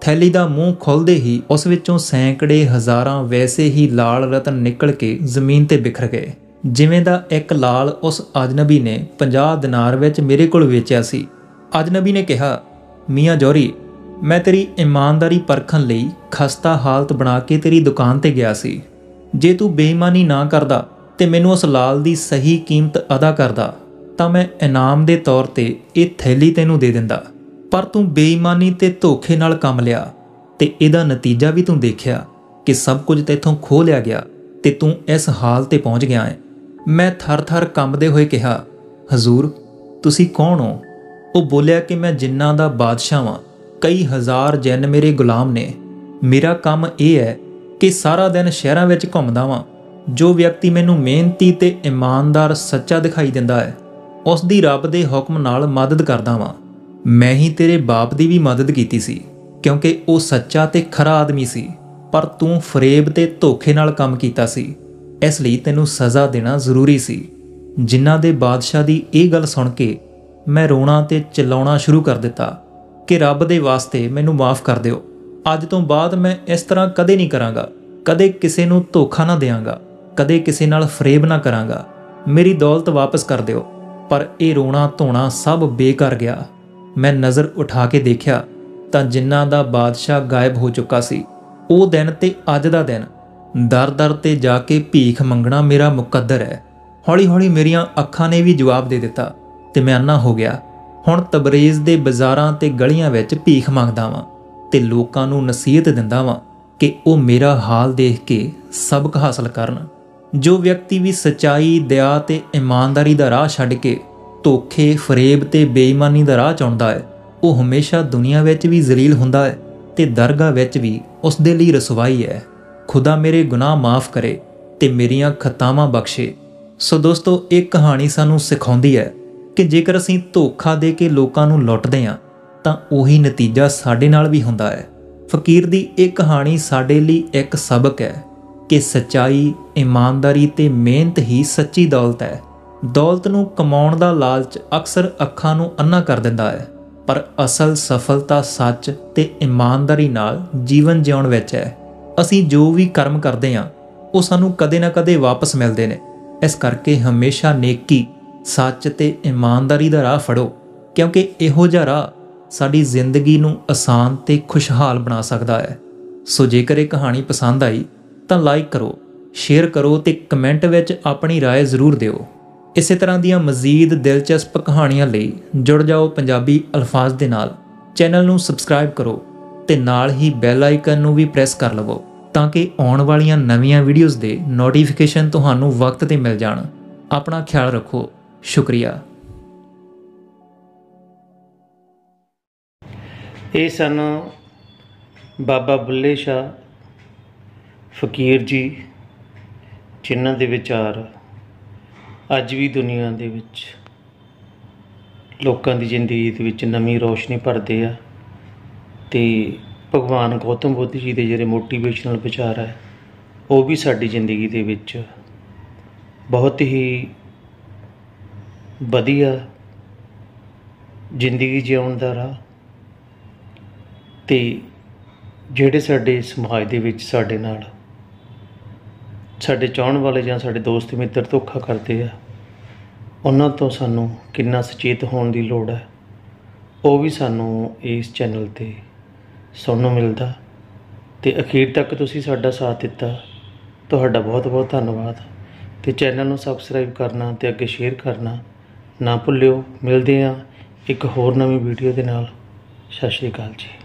ਥੈਲੀ ਦਾ ਮੂੰਹ ਖੁੱਲ੍ਹਦੇ ਹੀ ਉਸ ਵਿੱਚੋਂ ਸੈਂਕੜੇ ਹਜ਼ਾਰਾਂ ਵੈਸੇ ਹੀ ਲਾਲ ਰਤਨ ਨਿਕਲ ਕੇ ਜ਼ਮੀਨ ਤੇ ਬਿਖਰ ਗਏ। ਜਿਵੇਂ ਦਾ ਇੱਕ ਲਾਲ ਉਸ ਅਜਨਬੀ ਨੇ 50 ਦਿਨਾਰ ਵਿੱਚ ਮੇਰੇ ਕੋਲ ਵੇਚਿਆ ਸੀ। ਅਜਨਬੀ ਨੇ ਕਿਹਾ, ਮੀਆਂ ਜੌਹਰੀ, ਮੈਂ ਤੇਰੀ ਇਮਾਨਦਾਰੀ ਪਰਖਣ ਲਈ ਖਸਤਾ ਹਾਲਤ ਬਣਾ ਕੇ ਤੇਰੀ ਦੁਕਾਨ ਤੇ ਗਿਆ ਸੀ। ਜੇ ਤੂੰ ਬੇਈਮਾਨੀ ਨਾ ਕਰਦਾ ਤੇ ਮੈਨੂੰ ਉਸ ਲਾਲ ਦੀ ਸਹੀ ਕੀਮਤ ਅਦਾ ਕਰਦਾ ਤਾਂ ਮੈਂ ਇਨਾਮ ਦੇ ਤੌਰ ਤੇ ਇਹ ਥੈਲੀ ਤੈਨੂੰ ਦੇ ਦਿੰਦਾ। ਪਰ ਤੂੰ ਬੇਈਮਾਨੀ ਤੇ ਧੋਖੇ ਨਾਲ ਕੰਮ ਲਿਆ ਤੇ ਇਹਦਾ ਨਤੀਜਾ ਵੀ ਤੂੰ ਦੇਖਿਆ ਕਿ ਸਭ ਕੁਝ ਤੇਥੋਂ ਖੋਹ ਲਿਆ ਗਿਆ ਤੇ ਤੂੰ ਇਸ ਹਾਲ ਤੇ ਪਹੁੰਚ ਗਿਆ ਹੈ। ਮੈਂ ਥਰ-ਥਰ ਕੰਬਦੇ ਹੋਏ ਕਿਹਾ, ਹਜ਼ੂਰ, ਤੁਸੀਂ ਕੌਣ ਹੋ? ਉਹ ਬੋਲਿਆ ਕਿ ਮੈਂ ਜਿੰਨਾਂ ਦਾ ਬਾਦਸ਼ਾਹ ਵਾਂ, ਕਈ ਹਜ਼ਾਰ ਜਿੰਨ ਮੇਰੇ ਗੁਲਾਮ ਨੇ। ਮੇਰਾ ਕੰਮ ਇਹ ਹੈ ਕਿ ਸਾਰਾ ਦਿਨ ਸ਼ਹਿਰਾਂ ਵਿੱਚ ਘੁੰਮਦਾ ਵਾਂ। ਜੋ ਵਿਅਕਤੀ ਮੈਨੂੰ ਮਿਹਨਤੀ ਤੇ ਇਮਾਨਦਾਰ ਸੱਚਾ ਦਿਖਾਈ ਦਿੰਦਾ ਹੈ, ਉਸ ਦੀ ਰੱਬ ਦੇ ਹੁਕਮ ਨਾਲ ਮਦਦ ਕਰਦਾ ਵਾਂ। ਮੈਂ ਹੀ ਤੇਰੇ ਬਾਪ ਦੀ ਵੀ ਮਦਦ ਕੀਤੀ ਸੀ ਕਿਉਂਕਿ ਉਹ ਸੱਚਾ ਤੇ ਖਰਾ ਆਦਮੀ ਸੀ, ਪਰ ਤੂੰ ਫਰੇਬ ਤੇ ਧੋਖੇ ਨਾਲ ਕੰਮ ਕੀਤਾ ਸੀ, ਇਸ ਲਈ ਤੈਨੂੰ ਸਜ਼ਾ ਦੇਣਾ ਜ਼ਰੂਰੀ ਸੀ। ਜਿਨ੍ਹਾਂ ਦੇ ਬਾਦਸ਼ਾਹ ਦੀ ਇਹ ਗੱਲ ਸੁਣ ਕੇ ਮੈਂ ਰੋਣਾ ਤੇ ਚਿਲਾਉਣਾ ਸ਼ੁਰੂ ਕਰ ਦਿੱਤਾ ਕਿ ਰੱਬ ਦੇ ਵਾਸਤੇ ਮੈਨੂੰ ਮਾफ़ ਕਰ ਦਿਓ। ਅੱਜ ਤੋਂ ਬਾਅਦ ਮੈਂ ਇਸ ਤਰ੍ਹਾਂ ਕਦੇ ਨਹੀਂ ਕਰਾਂਗਾ, ਕਦੇ ਕਿਸੇ ਨੂੰ ਧੋਖਾ ਨਾ ਦਿਆਂਗਾ, ਕਦੇ ਕਿਸੇ ਨਾਲ ਫਰੇਬ ਨਾ ਕਰਾਂਗਾ। ਮੇਰੀ ਦੌਲਤ ਵਾਪਸ ਕਰ ਦਿਓ। ਪਰ ਇਹ ਰੋਣਾ ਧੋਣਾ ਸਭ ਬੇਕਾਰ ਗਿਆ। ਮੈਂ ਨਜ਼ਰ ਉਠਾ ਕੇ ਦੇਖਿਆ ਤਾਂ ਜਿਨ੍ਹਾਂ ਦਾ ਬਾਦਸ਼ਾਹ ਗਾਇਬ ਹੋ ਚੁੱਕਾ ਸੀ। ਉਹ ਦਿਨ ਤੇ ਅੱਜ ਦਾ ਦਿਨ ਦਰ-ਦਰ ਤੇ ਜਾ ਕੇ ਭੀਖ ਮੰਗਣਾ ਮੇਰਾ ਮੁਕੱਦਰ ਹੈ। ਹੌਲੀ-ਹੌਲੀ ਮੇਰੀਆਂ ਅੱਖਾਂ ਨੇ ਵੀ ਜਵਾਬ ਦੇ ਦਿੱਤਾ ਤੇ ਮੈਂ ਅੰਨਾ ਹੋ ਗਿਆ। ਹੁਣ ਤਬਰੇਜ਼ ਦੇ ਬਾਜ਼ਾਰਾਂ ਤੇ ਗਲੀਆਂ ਵਿੱਚ ਭੀਖ ਮੰਗਦਾ ਵਾਂ ਤੇ ਲੋਕਾਂ ਨੂੰ ਨਸੀਹਤ ਦਿੰਦਾ ਵਾਂ ਕਿ ਉਹ ਮੇਰਾ ਹਾਲ ਦੇਖ ਕੇ ਸਬਕ ਹਾਸਲ ਕਰਨ। ਜੋ ਵਿਅਕਤੀ ਵੀ ਸੱਚਾਈ, ਦਇਆ ਤੇ ਇਮਾਨਦਾਰੀ ਦਾ ਰਾਹ ਛੱਡ ਕੇ ਧੋਖੇ, ਫਰੇਬ ਤੇ ਬੇਈਮਾਨੀ ਦਾ ਰਾਹ ਚੁਣਦਾ ਹੈ, ਉਹ ਹਮੇਸ਼ਾ ਦੁਨੀਆ ਵਿੱਚ ਵੀ ਜ਼ਲੀਲ ਹੁੰਦਾ ਹੈ ਤੇ ਦਰਗਾਹ ਵਿੱਚ ਵੀ ਉਸ ਦੇ ਲਈ ਰਸਵਾਈ ਹੈ। ਖੁਦਾ ਮੇਰੇ ਗੁਨਾਹ ਮਾफ़ ਕਰੇ ਤੇ ਮੇਰੀਆਂ ਖਤਾਵਾਂ ਬਖਸ਼ੇ। ਸੋ ਦੋਸਤੋ, ਇਹ ਕਹਾਣੀ ਸਾਨੂੰ ਸਿਖਾਉਂਦੀ ਹੈ ਕਿ ਜੇਕਰ ਅਸੀਂ ਧੋਖਾ ਦੇ ਕੇ ਲੋਕਾਂ ਨੂੰ ਲੁੱਟਦੇ ਹਾਂ ਤਾਂ ਉਹੀ ਨਤੀਜਾ ਸਾਡੇ ਨਾਲ ਵੀ ਹੁੰਦਾ ਹੈ। ਫਕੀਰ ਦੀ ਇਹ ਕਹਾਣੀ ਸਾਡੇ ਲਈ ਇੱਕ ਸਬਕ ਹੈ ਕਿ ਸੱਚਾਈ, ਇਮਾਨਦਾਰੀ ਤੇ ਮਿਹਨਤ ਹੀ ਸੱਚੀ ਦੌਲਤ ਹੈ। ਦੌਲਤ ਨੂੰ ਕਮਾਉਣ ਦਾ ਲਾਲਚ ਅਕਸਰ ਅੱਖਾਂ ਨੂੰ ਅੰਨਾ ਕਰ ਦਿੰਦਾ ਹੈ, ਪਰ ਅਸਲ ਸਫਲਤਾ ਸੱਚ ਤੇ ਇਮਾਨਦਾਰੀ ਨਾਲ ਜੀਵਨ ਜਿਉਣ ਵਿੱਚ ਹੈ। ਅਸੀਂ ਜੋ ਵੀ ਕਰਮ ਕਰਦੇ ਹਾਂ ਉਹ ਸਾਨੂੰ ਕਦੇ ਨਾ ਕਦੇ ਵਾਪਸ ਮਿਲਦੇ ਨੇ। ਇਸ ਕਰਕੇ ਹਮੇਸ਼ਾ ਨੇਕੀ, ਸੱਚ ਤੇ ਇਮਾਨਦਾਰੀ ਦਾ ਰਾਹ ਫੜੋ, ਕਿਉਂਕਿ ਇਹੋ ਜਿਹਾ ਰਾਹ ਸਾਡੀ ਜ਼ਿੰਦਗੀ ਨੂੰ ਆਸਾਨ ਤੇ ਖੁਸ਼ਹਾਲ ਬਣਾ ਸਕਦਾ ਹੈ। ਸੋ ਜੇਕਰ ਇਹ ਕਹਾਣੀ ਪਸੰਦ ਆਈ ਤਾਂ ਲਾਈਕ ਕਰੋ, ਸ਼ੇਅਰ ਕਰੋ ਤੇ ਕਮੈਂਟ ਵਿੱਚ ਆਪਣੀ ਰਾਏ ਜ਼ਰੂਰ ਦਿਓ। ਇਸੇ ਤਰ੍ਹਾਂ ਦੀਆਂ ਮਜ਼ੀਦ ਦਿਲਚਸਪ ਕਹਾਣੀਆਂ ਲਈ ਜੁੜ ਜਾਓ ਪੰਜਾਬੀ ਅਲਫਾਜ਼ ਦੇ ਨਾਲ। ਚੈਨਲ ਨੂੰ ਸਬਸਕ੍ਰਾਈਬ ਕਰੋ ਤੇ ਨਾਲ ਹੀ ਬੈਲ ਆਈਕਨ ਨੂੰ ਵੀ ਪ੍ਰੈਸ ਕਰ ਲਵੋ ਤਾਂ ਕਿ ਆਉਣ ਵਾਲੀਆਂ ਨਵੀਆਂ ਵੀਡੀਓਜ਼ ਦੇ ਨੋਟੀਫਿਕੇਸ਼ਨ ਤੁਹਾਨੂੰ ਵਕਤ ਤੇ ਮਿਲ ਜਾਣ। ਆਪਣਾ ਖਿਆਲ ਰੱਖੋ। ਸ਼ੁਕਰੀਆ। ਇਹ ਸਨ ਬਾਬਾ ਬੁੱਲੇ ਸ਼ਾਹ ਫਕੀਰ ਜੀ, ਜਿਨ੍ਹਾਂ ਦੇ ਵਿਚਾਰ ਅੱਜ ਵੀ ਦੁਨੀਆ ਦੇ ਵਿੱਚ ਲੋਕਾਂ ਦੀ ਜ਼ਿੰਦਗੀ ਦੇ ਵਿੱਚ ਨਵੀਂ ਰੋਸ਼ਨੀ ਭਰਦੇ ਆ। ਅਤੇ ਭਗਵਾਨ ਗੌਤਮ ਬੁੱਧ ਜੀ ਦੇ ਜਿਹੜੇ ਮੋਟੀਵੇਸ਼ਨਲ ਵਿਚਾਰ ਹੈ ਉਹ ਵੀ ਸਾਡੀ ਜ਼ਿੰਦਗੀ ਦੇ ਵਿੱਚ ਬਹੁਤ ਹੀ ਵਧੀਆ ਜ਼ਿੰਦਗੀ ਜਿਉਣ ਦਾ ਰਾਹ, ਅਤੇ ਜਿਹੜੇ ਸਾਡੇ ਸਮਾਜ ਦੇ ਵਿੱਚ ਸਾਡੇ ਨਾਲ ਸਾਡੇ ਚਾਹੁਣ ਵਾਲੇ ਜਾਂ ਸਾਡੇ ਦੋਸਤ ਮਿੱਤਰ ਧੋਖਾ ਕਰਦੇ ਆ, ਉਹਨਾਂ ਤੋਂ ਸਾਨੂੰ ਕਿੰਨਾ ਸੁਚੇਤ ਹੋਣ ਦੀ ਲੋੜ ਹੈ, ਉਹ ਵੀ ਸਾਨੂੰ ਇਸ ਚੈਨਲ 'ਤੇ ਸੁਣਨ ਨੂੰ ਮਿਲਦਾ। ਅਤੇ ਅਖੀਰ ਤੱਕ ਤੁਸੀਂ ਸਾਡਾ ਸਾਥ ਦਿੱਤਾ, ਤੁਹਾਡਾ ਬਹੁਤ ਬਹੁਤ ਧੰਨਵਾਦ। ਅਤੇ ਚੈਨਲ ਨੂੰ ਸਬਸਕ੍ਰਾਈਬ ਕਰਨਾ ਅਤੇ ਅੱਗੇ ਸ਼ੇਅਰ ਕਰਨਾ ਨਾ ਭੁੱਲਿਓ। ਮਿਲਦੇ ਹਾਂ ਇੱਕ ਹੋਰ ਨਵੀਂ ਵੀਡੀਓ ਦੇ ਨਾਲ। ਸਤਿ ਸ਼੍ਰੀ ਅਕਾਲ ਜੀ।